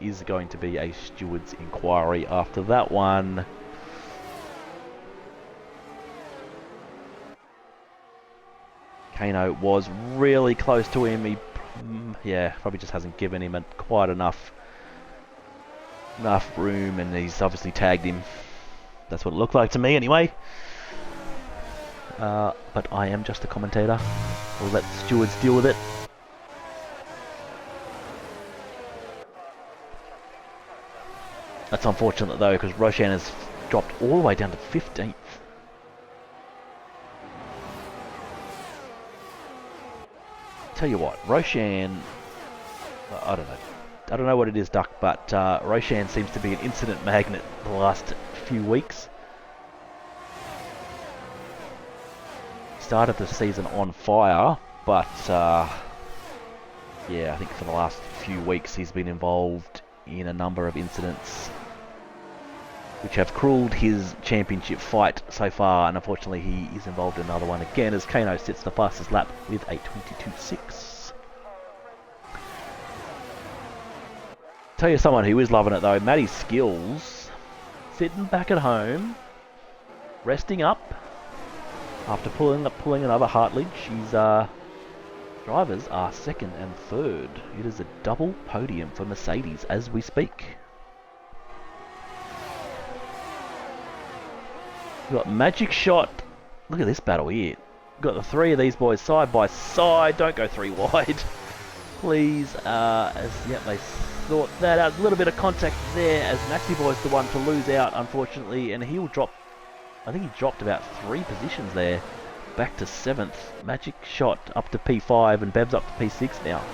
is going to be a steward's inquiry after that one. Kano was really close to him. He probably just hasn't given him quite enough room, and he's obviously tagged him. That's what it looked like to me anyway. But I am just a commentator. We'll let the stewards deal with it. That's unfortunate though, because Roshan has dropped all the way down to 15th. Tell you what, Roshan, I don't know what it is, Duck, but Roshan seems to be an incident magnet the last few weeks. Started the season on fire, but I think for the last few weeks he's been involved in a number of incidents which have cruelled his championship fight so far, and unfortunately he is involved in another one again as Kano sits the fastest lap with a 22.6. Tell you someone who is loving it though, Matty Skills, sitting back at home, resting up after pulling another Hartledge. His drivers are second and third. It is a double podium for Mercedes as we speak. We've got Magic Shot. Look at this battle here. We've got the three of these boys side by side. Don't go three wide, please. They sort that out. A little bit of contact there as Maxi Boy's the one to lose out, unfortunately, and he will drop. I think he dropped about 3 positions there, back to 7th. Magic Shot up to P5 and Bev's up to P6 now.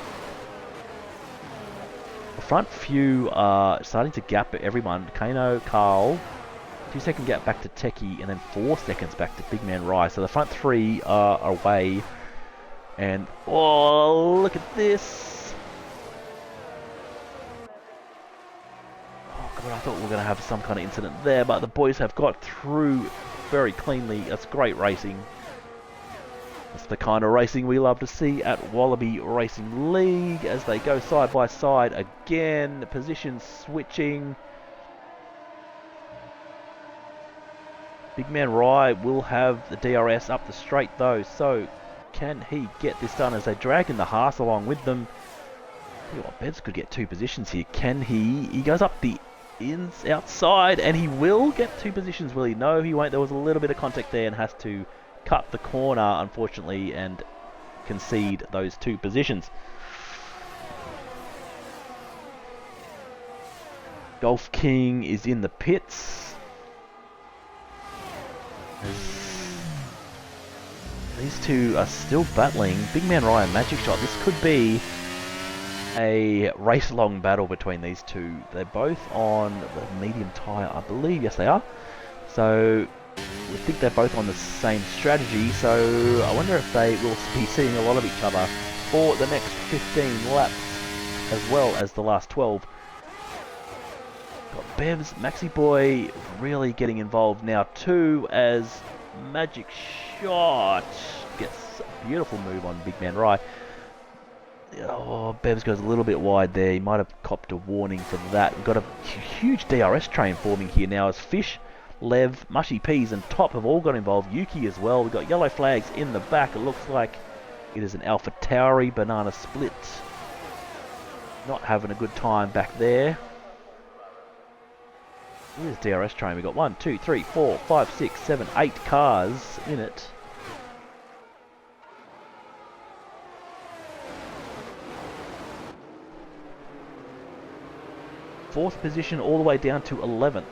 The front few are starting to gap everyone. Kano, Carl, 2-second gap back to Techie, and then 4 seconds back to Big Man Rye. So the front three are away. And, oh, look at this. Oh, God, I thought we were going to have some kind of incident there, but the boys have got through very cleanly. That's great racing. That's the kind of racing we love to see at Wallaby Racing League as they go side by side again. Position switching. Big Man Rye will have the DRS up the straight though, so can he get this done as they drag in the Haas along with them? Bevs could get 2 positions here. Can he? He goes up the outside and he will get 2 positions, will he? No, he won't. There was a little bit of contact there and has to cut the corner, unfortunately, and concede those 2 positions. Golf King is in the pits. These two are still battling. Big Man Ryan, Magic Shot. This could be a race-long battle between these two. They're both on the medium tyre, I believe. Yes, they are. So we think they're both on the same strategy. So I wonder if they will be seeing a lot of each other for the next 15 laps, as well as the last 12. Got Bevs, Maxi Boy really getting involved now too, as Magic Shot gets a beautiful move on Big Man Rye. Oh, Bevs goes a little bit wide there. He might have copped a warning for that. We've got a huge DRS train forming here now as Fish, Lev, Mushy Peas and Top have all got involved. Yuki as well. We've got yellow flags in the back. It looks like it is an Alpha Tauri Banana Split. Not having a good time back there. Here's DRS train. We've got 1, 2, 3, 4, 5, 6, 7, 8 cars in it. Fourth position all the way down to 11th.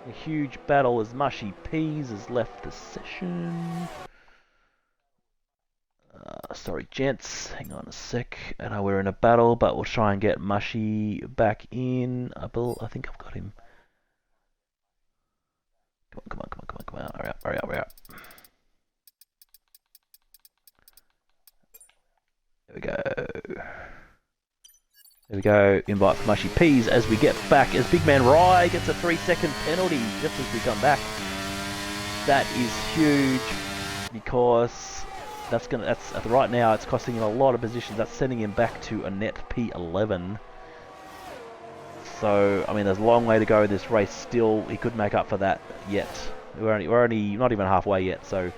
A huge battle as Mushy Peas has left the session. Sorry, gents. Hang on a sec. I know we're in a battle, but we'll try and get Mushy back in. I think I've got him. Come on. Hurry up. There we go. Invite for Mushy Peas as we get back. As Big Man Rye gets a 3-second penalty just as we come back. That is huge because that's right now it's costing him a lot of positions. That's sending him back to a net P11. So I mean, there's a long way to go in this race still. He could make up for that yet. We're only not even halfway yet. So,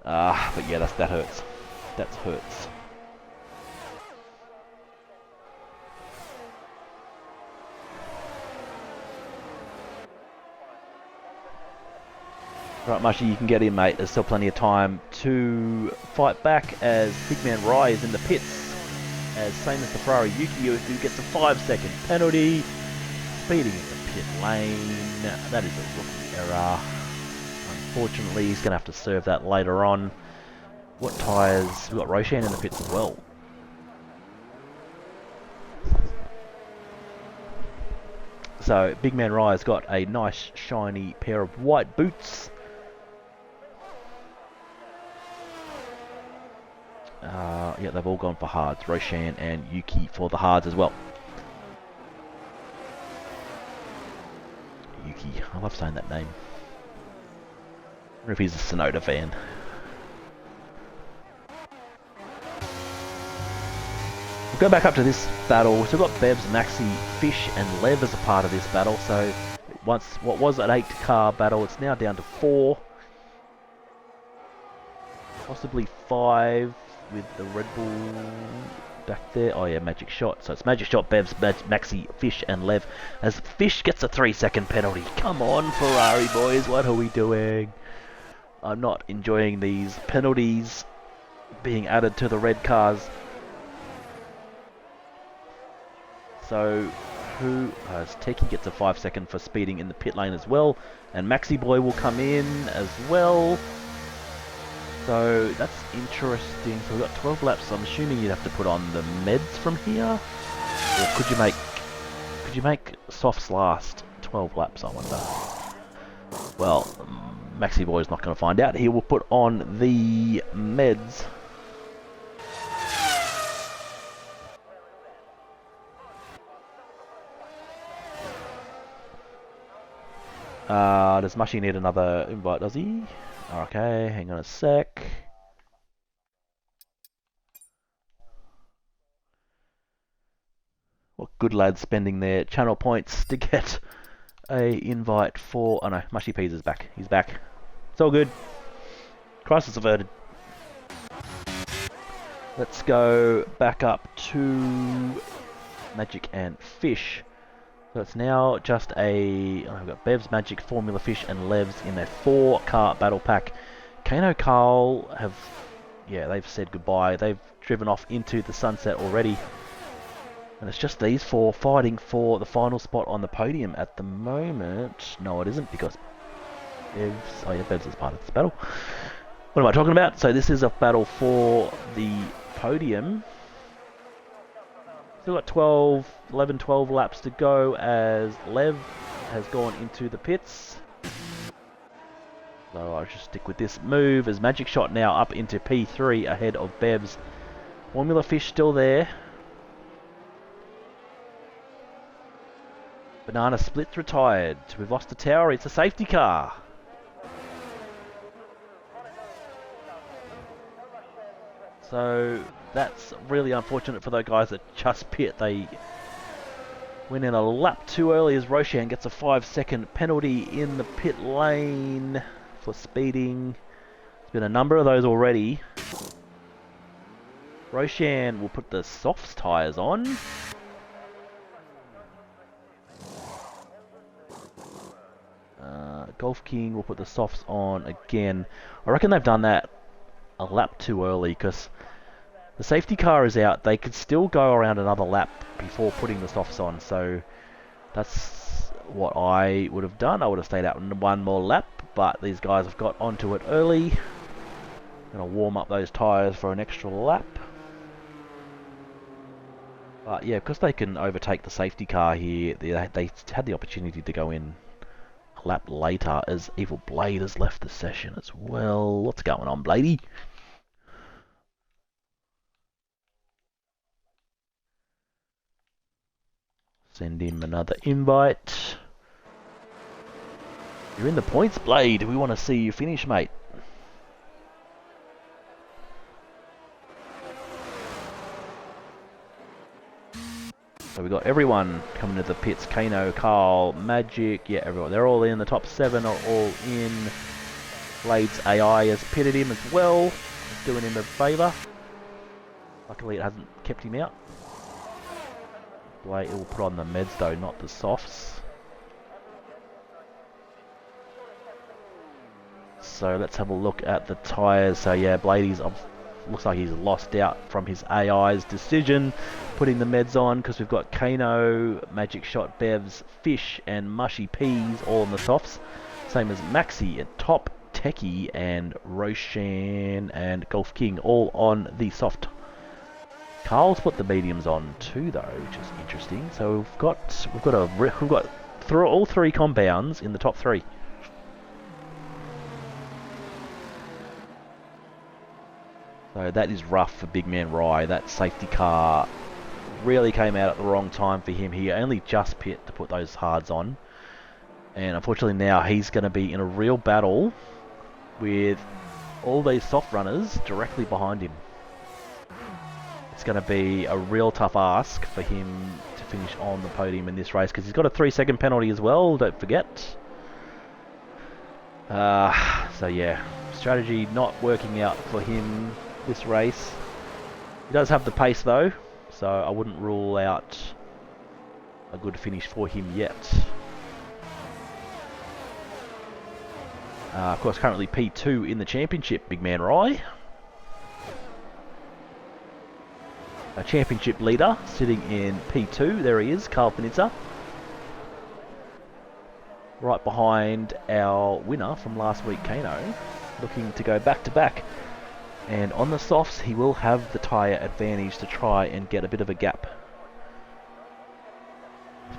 but yeah, that hurts. That hurts. Right, Mushy, you can get in, mate. There's still plenty of time to fight back as Big Man Rye is in the pits. As same as the Ferrari Yuki, who gets a 5-second penalty. Speeding in the pit lane. That is a rookie error. Unfortunately, he's going to have to serve that later on. What tyres? We've got Roshan in the pits as well. So, Big Man Rye's got a nice, shiny pair of white boots. Yeah, they've all gone for hards. Roshan and Yuki for the hards as well. Yuki, I love saying that name. I wonder if he's a Sonoda fan. We'll go back up to this battle. So we've got Bevs, Maxi, Fish and Lev as a part of this battle. So once what was an 8-car battle, it's now down to 4. Possibly 5 with the Red Bull back there. Oh yeah, Magic Shot. So it's Magic Shot, Bevs, Maxi, Fish and Lev. As Fish gets a 3-second penalty. Come on, Ferrari boys, what are we doing? I'm not enjoying these penalties being added to the red cars. So who as Techie gets a 5-second for speeding in the pit lane as well. And Maxi Boy will come in as well. So that's interesting. So we've got 12 laps. So I'm assuming you'd have to put on the meds from here. Or could you make softs last 12 laps, I wonder? Well, Maxi Boy's not going to find out. He will put on the meds. Does Mushy need another invite, does he? Okay, hang on a sec. What good lads spending their channel points to get a invite for... Oh no, Mushy Peas is back. He's back. It's all good. Crisis averted. Let's go back up to Magic and Fish. So it's now just a... Oh, we've got Bev's, Magic, Formula Fish and Lev's in a 4-car battle pack. Kano Carl have... Yeah, they've said goodbye. They've driven off into the sunset already. And it's just these 4 fighting for the final spot on the podium at the moment. No, it isn't, because Bev's... Oh yeah, Bev's is part of this battle. What am I talking about? So this is a battle for the podium. Still got 11, 12 laps to go as Lev has gone into the pits. So I'll just stick with this move as Magic Shot now up into P3 ahead of Bev's. Formula Fish still there. Banana Split retired. We've lost the tower. It's a safety car. So that's really unfortunate for those guys that just pit. They went in a lap too early as Roshan gets a 5-second penalty in the pit lane for speeding. There's been a number of those already. Roshan will put the softs tyres on. Golf King will put the softs on again. I reckon they've done that a lap too early because the safety car is out. They could still go around another lap before putting the softs on. So that's what I would have done. I would have stayed out one more lap, but these guys have got onto it early. Gonna warm up those tyres for an extra lap. But yeah, because they can overtake the safety car here, they had the opportunity to go in a lap later as Evil Blade has left the session as well. What's going on, Bladey? Send him another invite. You're in the points, Blade. We want to see you finish, mate. So we got everyone coming to the pits. Kano, Carl, Magic, yeah, everyone. They're all in. The top 7 are all in. Blade's AI has pitted him as well. Doing him a favour. Luckily it hasn't kept him out. Blade will put on the meds though, not the softs. So let's have a look at the tyres. So yeah, Bladey's looks like he's lost out from his AI's decision, putting the meds on because we've got Kano, Magic Shot, Bevs, Fish and Mushy Peas all on the softs. Same as Maxi at top, Techie and Roshan and Golf King all on the soft. Carl's put the mediums on too though, which is interesting. So we've got all 3 compounds in the top 3. So that is rough for Big Man Rye. That safety car really came out at the wrong time for him. He only just pit to put those hards on. And unfortunately now he's going to be in a real battle with all these soft runners directly behind him. It's going to be a real tough ask for him to finish on the podium in this race because he's got a 3-second penalty as well, don't forget. So yeah, strategy not working out for him this race. He does have the pace though, so I wouldn't rule out a good finish for him yet. Of course, currently P2 in the championship, Big Man Rye. A championship leader sitting in P2. There he is, Carl Panizza. Right behind our winner from last week, Kano. Looking to go back to back. And on the softs, he will have the tyre advantage to try and get a bit of a gap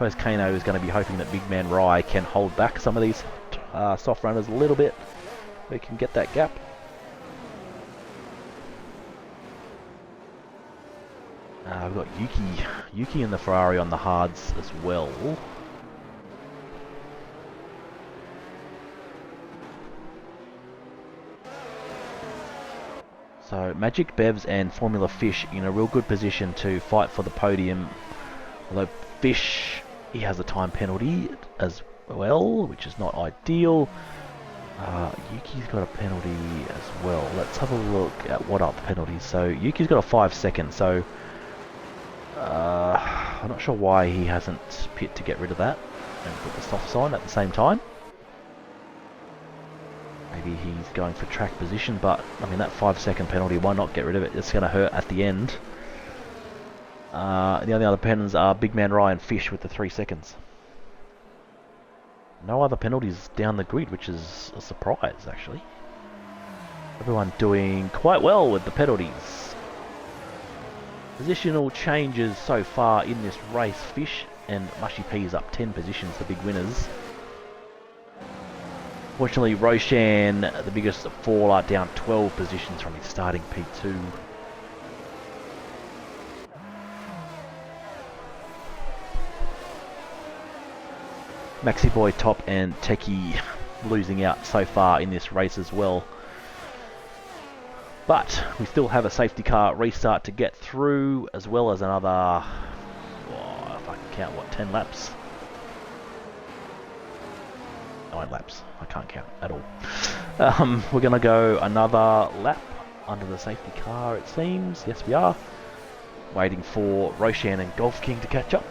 suppose Kano is going to be hoping that Big Man Rye can hold back some of these soft runners a little bit. We can get that gap. We've got Yuki and the Ferrari on the hards as well. So Magic Bevs and Formula Fish in a real good position to fight for the podium. Although Fish, he has a time penalty as well, which is not ideal. Yuki's got a penalty as well. Let's have a look at what are the penalties. So Yuki's got a 5 second, so I'm not sure why he hasn't pit to get rid of that and put the softs on at the same time. Maybe he's going for track position, but I mean that 5 second penalty, why not get rid of it? It's going to hurt at the end. The only other penalties are Big Man Ryan Fish with the 3 seconds. No other penalties down the grid, which is a surprise actually. Everyone doing quite well with the penalties. Positional changes so far in this race. Fish and Mushy P's up 10 positions, the big winners. Fortunately, Roshan, the biggest faller, down 12 positions from his starting P2. Maxi Boy top and Techie losing out so far in this race as well. But we still have a safety car restart to get through, as well as another, if I can count, what, 10 laps? 9 laps. I can't count at all. We're going to go another lap under the safety car, it seems. Yes, we are. Waiting for Roshan and Golf King to catch up.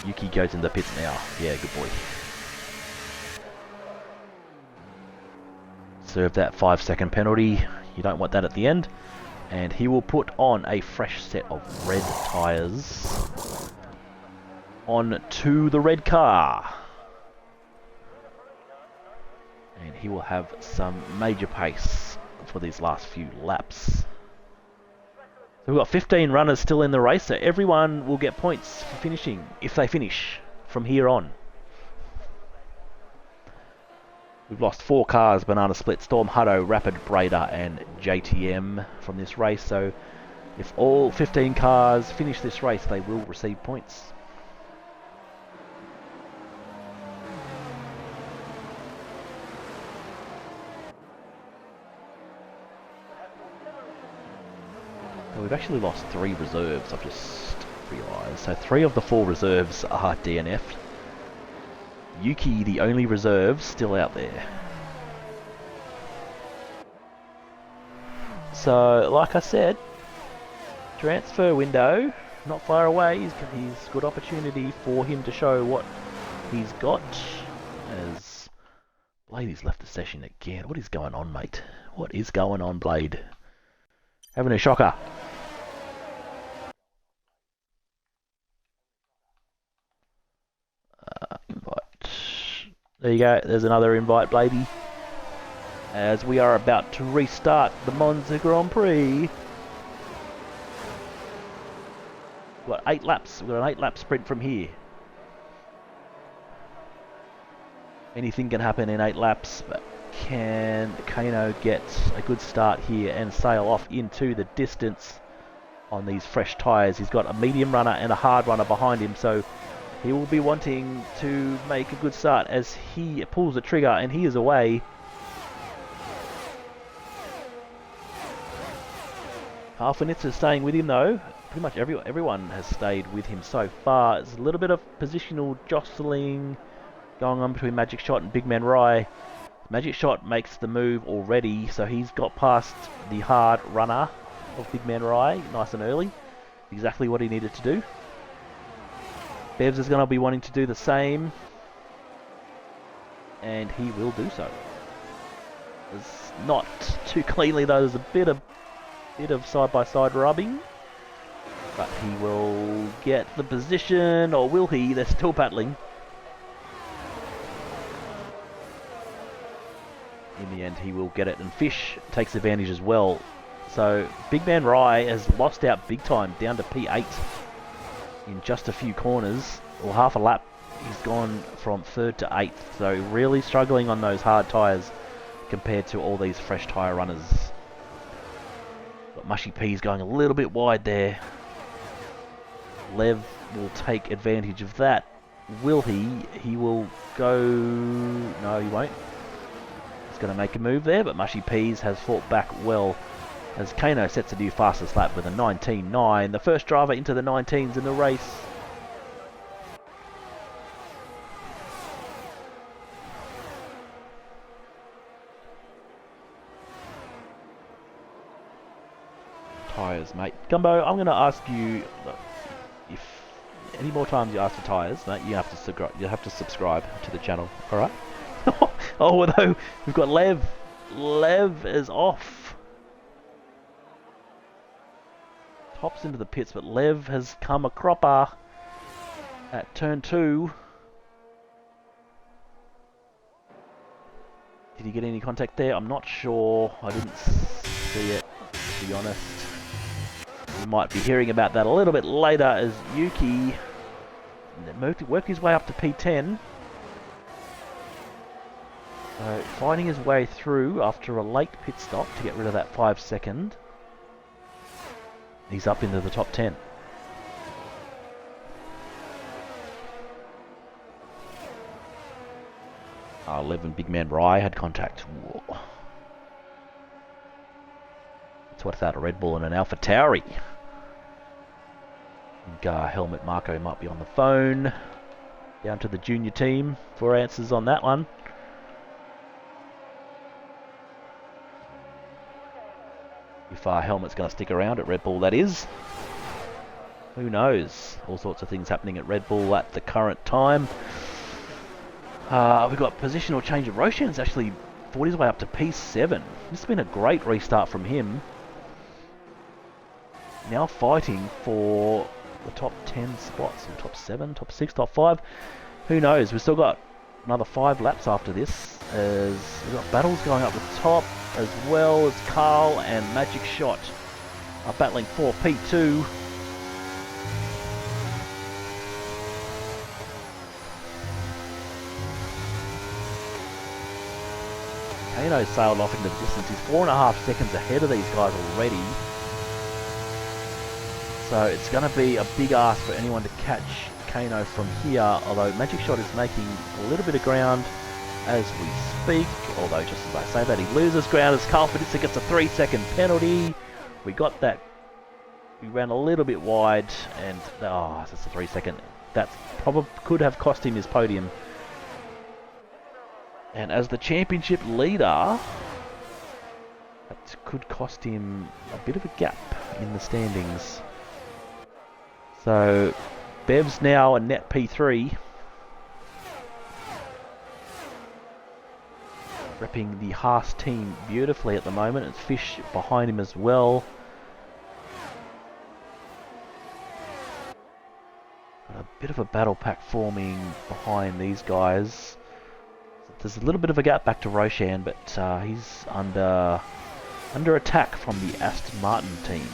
Yuki goes in the pits now. Yeah, good boy. Serve that 5 second penalty. You don't want that at the end. And he will put on a fresh set of red tyres on to the red car. And he will have some major pace for these last few laps. So we've got 15 runners still in the race, so everyone will get points for finishing, if they finish from here on. We've lost 4 cars, Banana Split, Storm, Hutto, Rapid, Braider and JTM from this race, so if all 15 cars finish this race, they will receive points. We've actually lost 3 reserves, I've just realised. So 3 of the 4 reserves are DNF'd. Yuki, the only reserve, still out there. So, like I said, transfer window, not far away. He's good opportunity for him to show what he's got. As Blade's left the session again. What is going on, mate? What is going on, Blade? Having a shocker. Invite. There you go. There's another invite, Bladey. As we are about to restart the Monza Grand Prix. We've got 8 laps. We've got an 8-lap sprint from here. Anything can happen in 8 laps, but can Kano get a good start here and sail off into the distance on these fresh tyres? He's got a medium runner and a hard runner behind him, so he will be wanting to make a good start as he pulls the trigger and he is away. Halfanitz is staying with him though. Pretty much everyone has stayed with him so far. There's a little bit of positional jostling going on between Magic Shot and Big Man Rye. Magic Shot makes the move already, so he's got past the hard runner of Big Man Rye nice and early. Exactly what he needed to do. Bevs is going to be wanting to do the same, and he will do so. It's not too cleanly though. There's a bit of side-by-side rubbing, but he will get the position, or will he? They're still battling. In the end, he will get it, and Fish takes advantage as well. So Big Man Rye has lost out big time, down to P8. in just a few corners, or half a lap, he's gone from 3rd to 8th. So really struggling on those hard tyres compared to all these fresh tyre runners. But Mushy P's going a little bit wide there. Lev will take advantage of that. Will he? He will go... No, he won't. He's going to make a move there, but Mushy Peas has fought back well as Kano sets a new fastest lap with a 19.9. The first driver into the 19s in the race. Tyres, mate. Gumbo, I'm going to ask you, look, if any more times you ask for tyres, mate, you have to subscribe to the channel. All right? Oh, although we've got Lev. Lev is off. Tops into the pits, but Lev has come a cropper at turn 2. Did he get any contact there? I'm not sure. I didn't see it, to be honest. You might be hearing about that a little bit later as Yuki worked his way up to P10. So finding his way through after a late pit stop to get rid of that 5 second. He's up into the top 10. Lev and Big Man Rye had contact. Whoa. It's without a Red Bull and an Alpha Tauri. Helmet Marco might be on the phone. Down to the junior team for answers on that one. If Helmet's going to stick around at Red Bull, that is. Who knows? All sorts of things happening at Red Bull at the current time. We've got positional change of Roshan's actually fought his way up to P7. This has been a great restart from him. Now fighting for the top 10 spots, or top 7, top 6, top 5. Who knows? We've still got another 5 laps after this, as we've got battles going up the top, as well as Carl and Magic Shot are battling for P2. Kano sailed off into the distance. He's 4.5 seconds ahead of these guys already. So it's going to be a big ask for anyone to catch Kano from here, although Magic Shot is making a little bit of ground as we speak. Although, just as I say that, he loses ground as Carl Feditza gets a 3-second penalty. We got that. We ran a little bit wide, and that's a 3-second. That probably could have cost him his podium. And as the championship leader, that could cost him a bit of a gap in the standings. So, Bev's now a net P3. Repping the Haas team beautifully at the moment. It's Fish behind him as well. Got a bit of a battle pack forming behind these guys. There's a little bit of a gap back to Roshan, but he's under attack from the Aston Martin team.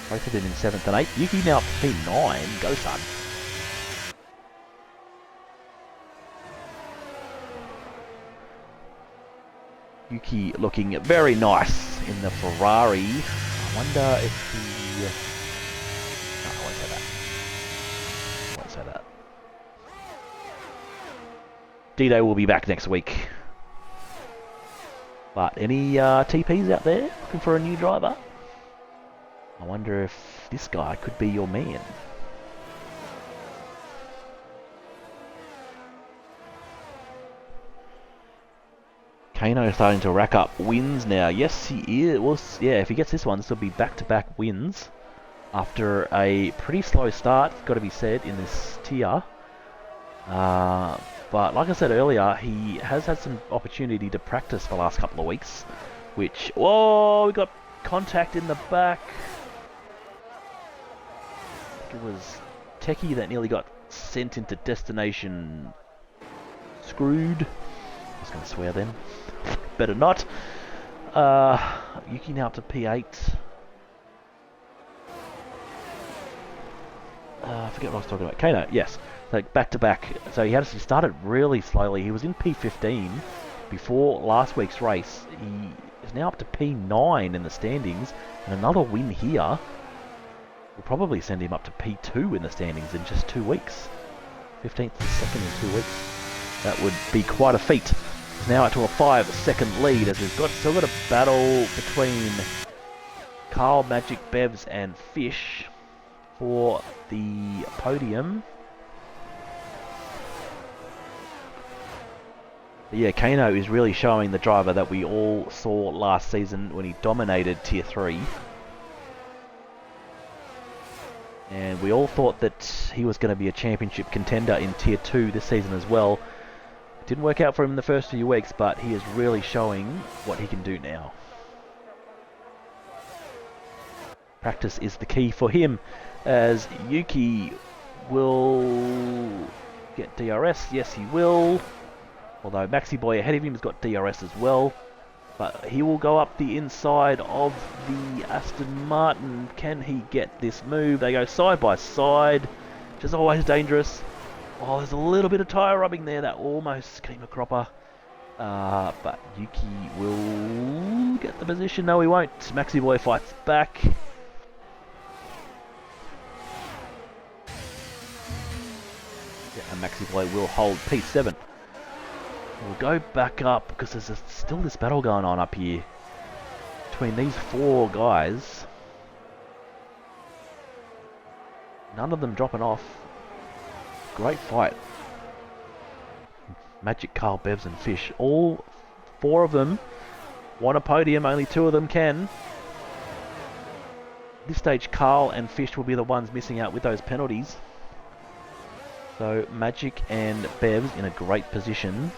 Both of them in 7th and 8th. Yuki now up to P9. Go, son. Yuki looking very nice in the Ferrari. I wonder if he... No, I won't say that. I won't say that. Dido will be back next week. But any TPs out there looking for a new driver? I wonder if this guy could be your man. Kano starting to rack up wins now. Yes, he is. Well, yeah, if he gets this one, this will be back-to-back wins after a pretty slow start, got to be said, in this tier. But like I said earlier, he has had some opportunity to practice the last couple of weeks, which... Whoa, we got contact in the back. It was Techie that nearly got sent into destination screwed. I was going to swear then. Better not. Yuki now up to P8. I forget what I was talking about. Kano, yes. So back to back. So he started really slowly. He was in P15 before last week's race. He is now up to P9 in the standings, and another win here will probably send him up to P2 in the standings in just 2 weeks. 15th and second in 2 weeks. That would be quite a feat. He's now up to a 5-second lead as we've still got a battle between Carl, Magic, Bevs, and Fish for the podium. But yeah, Kano is really showing the driver that we all saw last season when he dominated Tier 3. And we all thought that he was going to be a championship contender in Tier 2 this season as well. It didn't work out for him in the first few weeks, but he is really showing what he can do now. Practice is the key for him, as Yuki will get DRS. Yes, he will. Although Maxi Boy ahead of him has got DRS as well. But he will go up the inside of the Aston Martin. Can he get this move? They go side by side, which is always dangerous. Oh, there's a little bit of tyre rubbing there. That almost came a cropper. But Yuki will get the position. No, he won't. Maxi Boy fights back. Yeah, and Maxi Boy will hold P7. We'll go back up because there's still this battle going on up here between these 4 guys. None of them dropping off. Great fight. Magic, Carl, Bevs, and Fish. All 4 of them want a podium. Only 2 of them can. At this stage, Carl and Fish will be the ones missing out with those penalties. So Magic and Bevs in a great position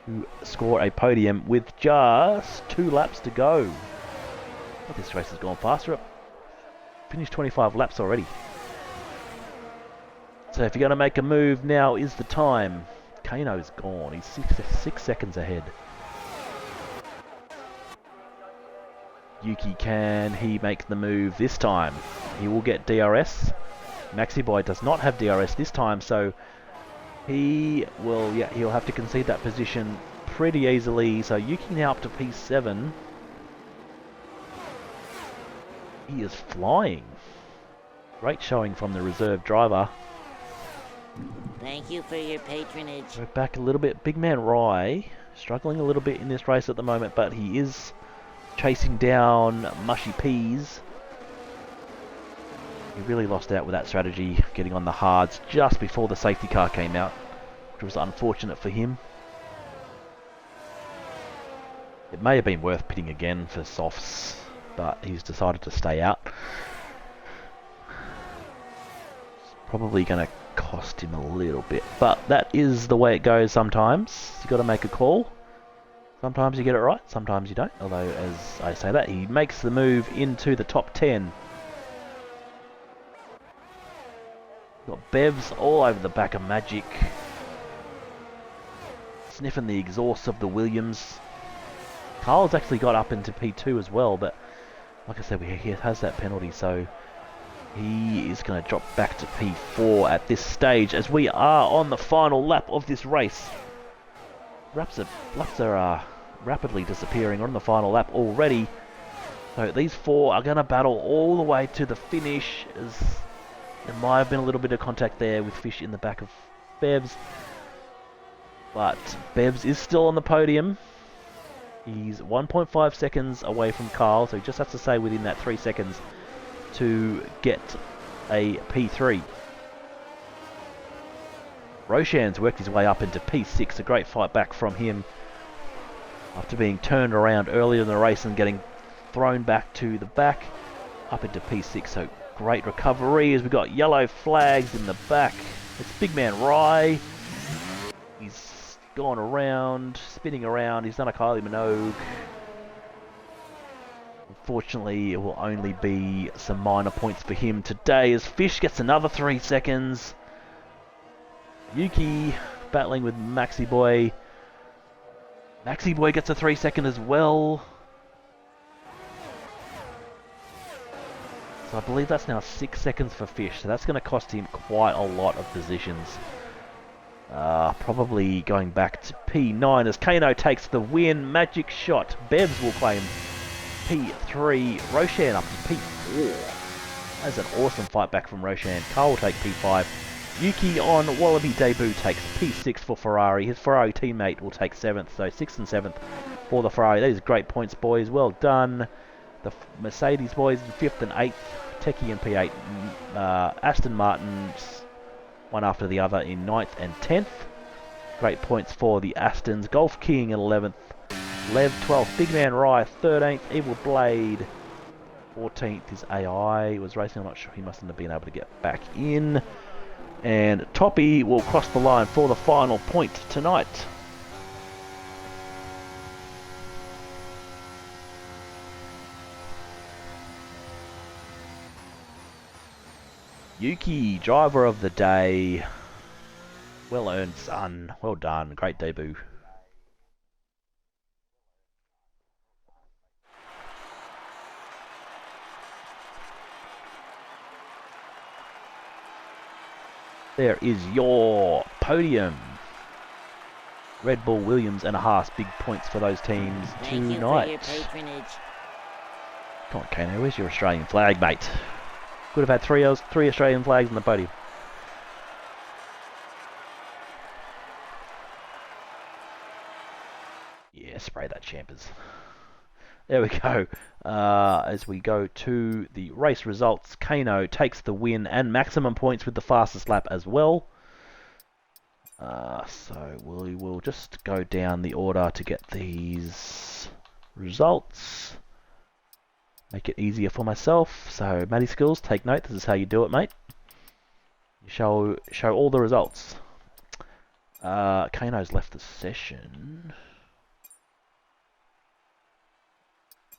to score a podium with just 2 laps to go. Oh, this race has gone faster. Finished 25 laps already. So if you're going to make a move, now is the time. Kano's gone. He's 6 seconds ahead. Yuki, can he make the move this time? He will get DRS. Maxi Boy does not have DRS this time, so he'll have to concede that position pretty easily. So Yuki now up to P7. He is flying. Great showing from the reserve driver. Thank you for your patronage. We're back a little bit. Big man Rye struggling a little bit in this race at the moment, but he is chasing down Mushy Peas. He really lost out with that strategy, getting on the hards just before the safety car came out, which was unfortunate for him. It may have been worth pitting again for softs, but he's decided to stay out. It's probably going to cost him a little bit, but that is the way it goes sometimes. You've got to make a call. Sometimes you get it right, sometimes you don't. Although, as I say that, he makes the move into the top 10. Got Bevs all over the back of Magic. Sniffing the exhaust of the Williams. Carl's actually got up into P2 as well, but like I said, he has that penalty, so he is going to drop back to P4 at this stage as we are on the final lap of this race. Laps are rapidly disappearing on the final lap already. So these 4 are going to battle all the way to the finish. As there might have been a little bit of contact there with Fish in the back of Bevs. But Bevs is still on the podium. He's 1.5 seconds away from Carl, so he just has to stay within that 3 seconds to get a P3. Roshan's worked his way up into P6, a great fight back from him after being turned around earlier in the race and getting thrown back to the back, up into P6, so great recovery as we got yellow flags in the back. It's big man Rye. He's gone around, spinning around, he's done a Kylie Minogue. Unfortunately, it will only be some minor points for him today as Fish gets another 3 seconds. Yuki battling with Maxi Boy. Maxi Boy gets a 3 second as well. So I believe that's now 6 seconds for Fish. So that's going to cost him quite a lot of positions. Probably going back to P9 as Kano takes the win. Magic shot. Bevs will claim P3. Roshan up to P4. That's an awesome fight back from Roshan. Carl will take P5. Yuki on Wallaby debut takes P6 for Ferrari. His Ferrari teammate will take 7th, so 6th and 7th for the Ferrari. That is great points, boys. Well done. The Mercedes boys in 5th and 8th. Techie in P8. Aston Martin's one after the other in 9th and 10th. Great points for the Astons. Golf King in 11th. Lev 12th. Big Man Rye 13th. Evil Blade 14th. His AI was racing. I'm not sure. He mustn't have been able to get back in. And Toppy will cross the line for the final point tonight. Yuki, driver of the day. Well earned, son. Well done. Great debut. There is your podium. Red Bull, Williams, and a Haas. Big points for those teams Thank you tonight. for your patronage. Come on, Kano. Where's your Australian flag, mate? Could have had three Australian flags on the podium. Yeah, spray that, champers. There we go. As we go to the race results, Kano takes the win and maximum points with the fastest lap as well. So we will just go down the order to get these results. Make it easier for myself. So, Matty Skills, take note. This is how you do it, mate. You show all the results. Kano's left the session.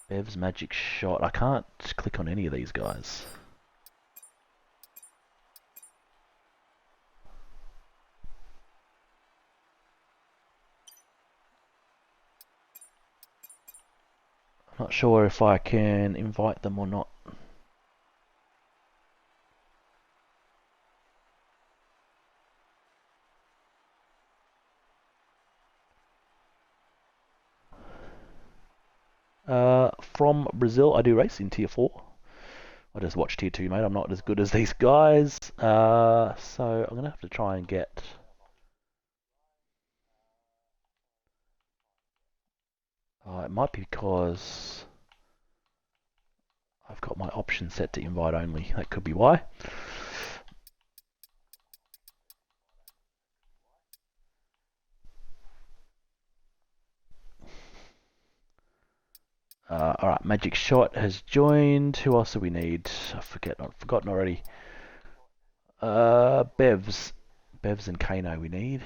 Bev's magic shot. I can't click on any of these guys. I'm not sure if I can invite them or not. From Brazil, I do race in Tier 4. I just watch Tier 2, mate. I'm not as good as these guys. So I'm going to have to try and get... it might be because I've got my option set to invite only. That could be why. Alright, Magic Shot has joined. Who else do we need? I've forgotten already. Bevs. Bevs and Kano we need.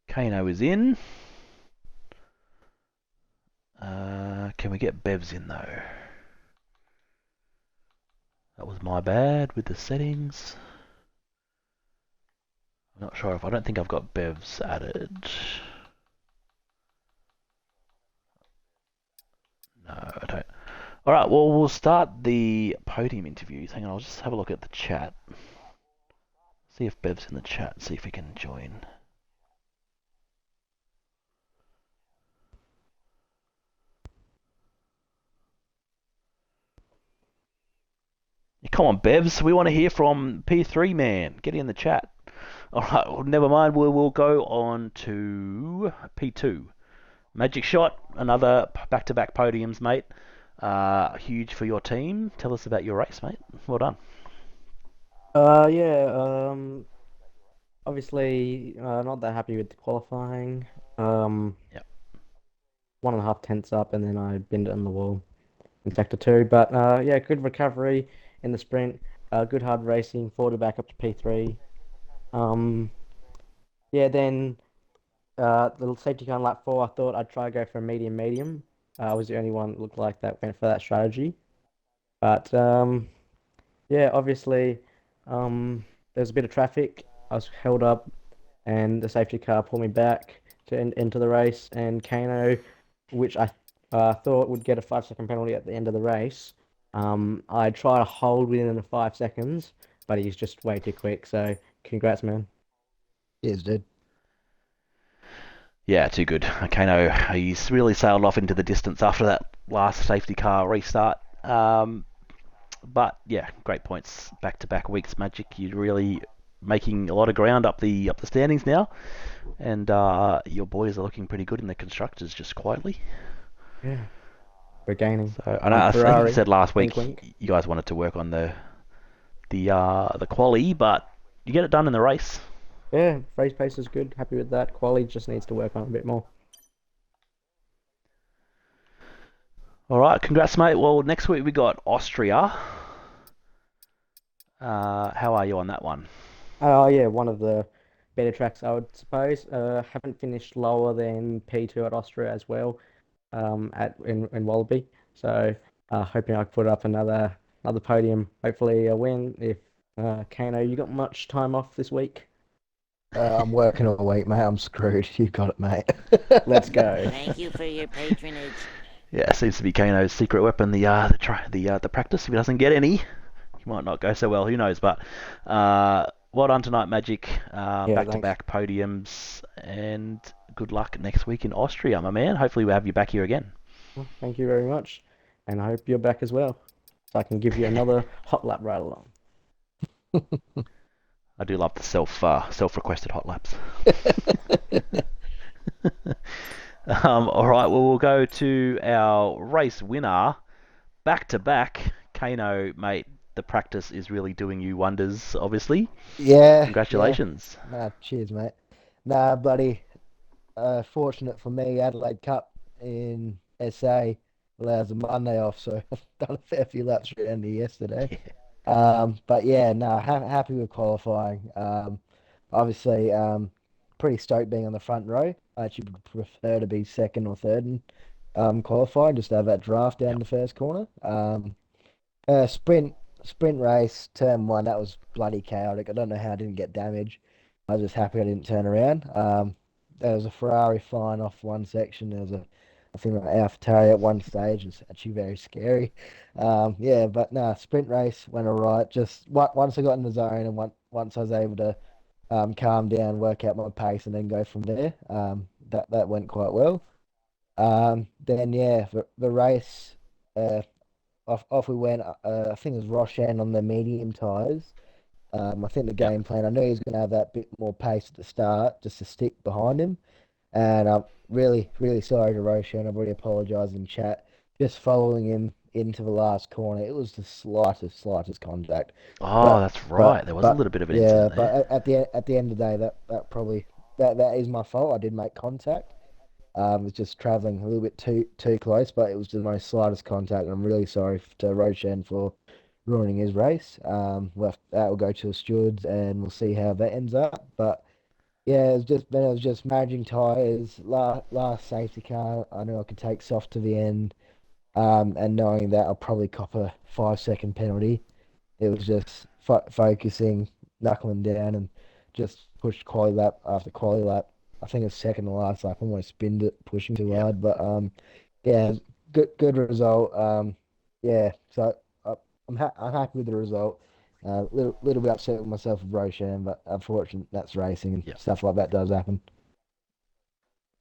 Kano is in. Can we get Bevs in though? That was my bad with the settings. I'm not sure if I don't think I've got Bevs added. No, I don't. Alright, well, we'll start the podium interviews. Hang on, I'll just have a look at the chat. See if Bev's in the chat, see if he can join. Yeah, come on, Bevs, we want to hear from P3 man. Get in the chat. Alright, well, never mind, we'll go on to P2. Magic Shot, another back-to-back podiums, mate. Huge for your team. Tell us about your race, mate. Well done. Yeah, obviously, not that happy with the qualifying. Yep. 1.5 tenths up, and then I binned it on the wall in sector two. But yeah, good recovery in the sprint. Good hard racing, forward back up to P3. Yeah, then the safety car on lap 4, I thought I'd try go for a medium. I was the only one that looked like that went for that strategy. But yeah, obviously, there's a bit of traffic. I was held up, and the safety car pulled me back to into the race. And Kano, which I I thought would get a 5 second penalty at the end of the race. I try to hold within the 5 seconds, but he's just way too quick. So congrats, man. Cheers, dude. Yeah, too good. Kano, he's really sailed off into the distance after that last safety car restart. But yeah, great points back to back weeks, Magic. You're really making a lot of ground up the standings now, and your boys are looking pretty good in the constructors, just quietly. Yeah, we're gaining. So, and I think you Ferrari, said last wink, week wink. you guys wanted to work on the quali, but you get it done in the race. Yeah, race pace is good. Happy with that. Quali just needs to work on it a bit more. All right, congrats, mate. Well, next week we got Austria. How are you on that one? Oh yeah, one of the better tracks I would suppose. Haven't finished lower than P2 at Austria as well. At in Wallaby. So hoping I can put up another podium. Hopefully a win. If Kano, you got much time off this week? I'm working all week, mate. I'm screwed. You got it, mate. Let's go. Thank you for your patronage. Yeah, seems to be Kano's secret weapon. The practice. If he doesn't get any, he might not go so well. Who knows? But well done tonight, Magic. Yeah, thanks. Back-to-back podiums, and good luck next week in Austria, my man. Hopefully we'll have you back here again. Well, thank you very much, and I hope you're back as well, so I can give you another hot lap ride along. I do love the self-requested hot laps. All right, well, we'll go to our race winner. Back to back, Kano, mate, the practice is really doing you wonders, obviously. Yeah, yeah. Congratulations. Nah, cheers, mate. Nah, buddy. Fortunate for me, Adelaide Cup in SA allows a Monday off, so I've done a fair few laps around here yesterday. Yeah, But yeah, no, happy with qualifying. Obviously, pretty stoked being on the front row. I actually would prefer to be second or third in qualifying, just to have that draft down yep. the first corner. Uh, sprint sprint race, turn one, that was bloody chaotic. I don't know how I didn't get damage. I was just happy I didn't turn around. There was a Ferrari flying off one section. There was I think, like AlphaTauri at one stage. It's actually very scary. Yeah, but no, sprint race went all right. Just once I got in the zone and once I was able to calm down, work out my pace, and then go from there, that went quite well. Then yeah, the race. Uh, off we went. I think it was Roshan on the medium tyres. I think the Yep. game plan. I knew he was going to have that bit more pace at the start, just to stick behind him. And I'm really, really sorry to Roshan. I've already apologised in chat. Just following him into the last corner, it was the slightest contact. Oh, But that's right. There was a little bit of an yeah, incident but there. at the end of the day, that probably that is my fault. I did make contact. Was just travelling a little bit too close, but it was the most slightest contact. And I'm really sorry to Roshan for ruining his race. That will go to the stewards, and we'll see how that ends up. But yeah, it was just managing tyres. Last safety car, I knew I could take soft to the end. And knowing that I'll probably cop a 5 second penalty. It was just focusing, knuckling down, and just pushed quali lap after quali lap. I think it's second to last lap. Almost spinned it, pushing too Yep. hard. But yeah, good result. Yeah. So I'm happy with the result. Little bit upset with myself with Roshan, but unfortunately that's racing and Yep. stuff like that does happen.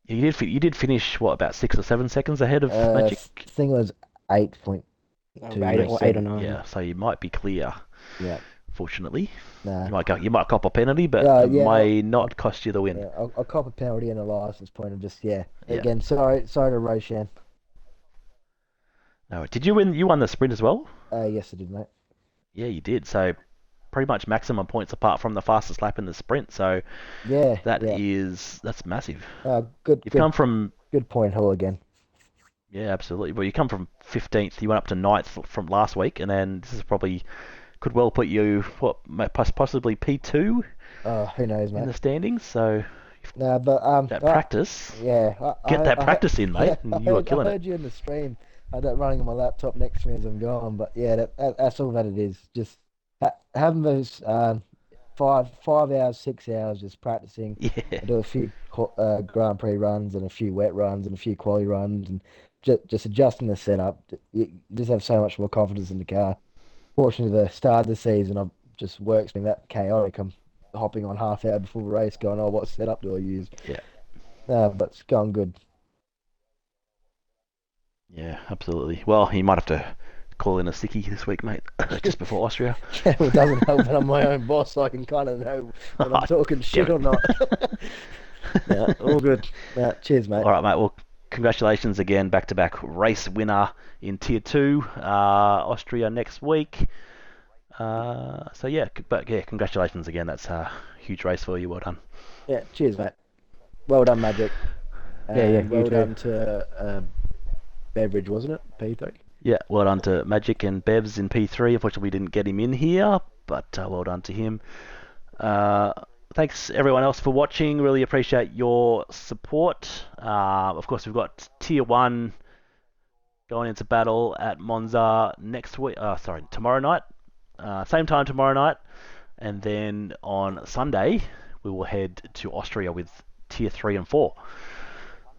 You did finish what, about 6 or 7 seconds ahead of Magic? Thing was 8.2 Eight or or eight or 7. nine. Yeah, so you might be clear. Yeah. Fortunately, Nah. you might cop a penalty, but Yeah. it Yeah. may I'll, not cost you the win. Yeah, I'll cop a penalty and a license point. And just yeah. Yeah. Again, sorry to Roshan. No, did you win? You won the sprint as well? Yes, I did, mate. Yeah, you did. So pretty much maximum points apart from the fastest lap in the sprint. So Yeah, yeah. that's massive. Good, You've good, come from good point, Hull again. Yeah, absolutely. Well, you come from 15th. You went up to 9th from last week, and then this is probably could well put you possibly P2 Who knows, in mate? the standings. So No, but that practice, yeah, get that practice in, mate, I and you are heard, I killing it. heard you in the stream. I had that running on my laptop next to me as I'm going, but yeah, that's all that it is. Just having those 5 hours, 6 hours just practicing. Yeah, I do a few Grand Prix runs and a few wet runs and a few quali runs and just adjusting the setup. You just have so much more confidence in the car. Fortunately, the start of the season, I've just work's been that chaotic. I'm hopping on half hour before the race, going, "Oh, what setup do I use?" Yeah. But it's gone good. Yeah, absolutely. Well, you might have to call in a sickie this week, mate, just before Austria. Yeah, well, it doesn't help that I'm my own boss, so I can kind of know when I'm talking Damn shit it. or not. Yeah, all good. Cheers, mate. All right, mate. Well, congratulations again, back-to-back race winner in Tier 2, Austria next week. So yeah, but yeah, congratulations again. That's a huge race for you. Well done. Yeah, cheers, mate. Well done, Magic, Yeah, and you well too. done to Beveridge, wasn't it? P3. Yeah, well done to Magic and Bevs in P3. Unfortunately, we didn't get him in here, but well done to him. Uh, Thanks everyone else for watching. Really appreciate your support. Of course, we've got Tier 1 going into battle at Monza next week. Tomorrow night. Same time tomorrow night. And then on Sunday, we will head to Austria with Tier 3 and 4.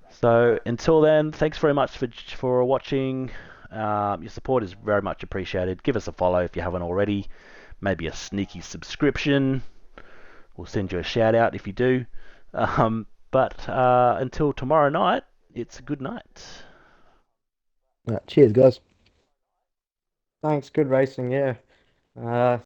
So until then, thanks very much for watching. Your support is very much appreciated. Give us a follow if you haven't already. Maybe a sneaky subscription. We'll send you a shout out if you do. But until tomorrow night, it's a good night. Cheers, guys. Thanks. Good racing. Yeah.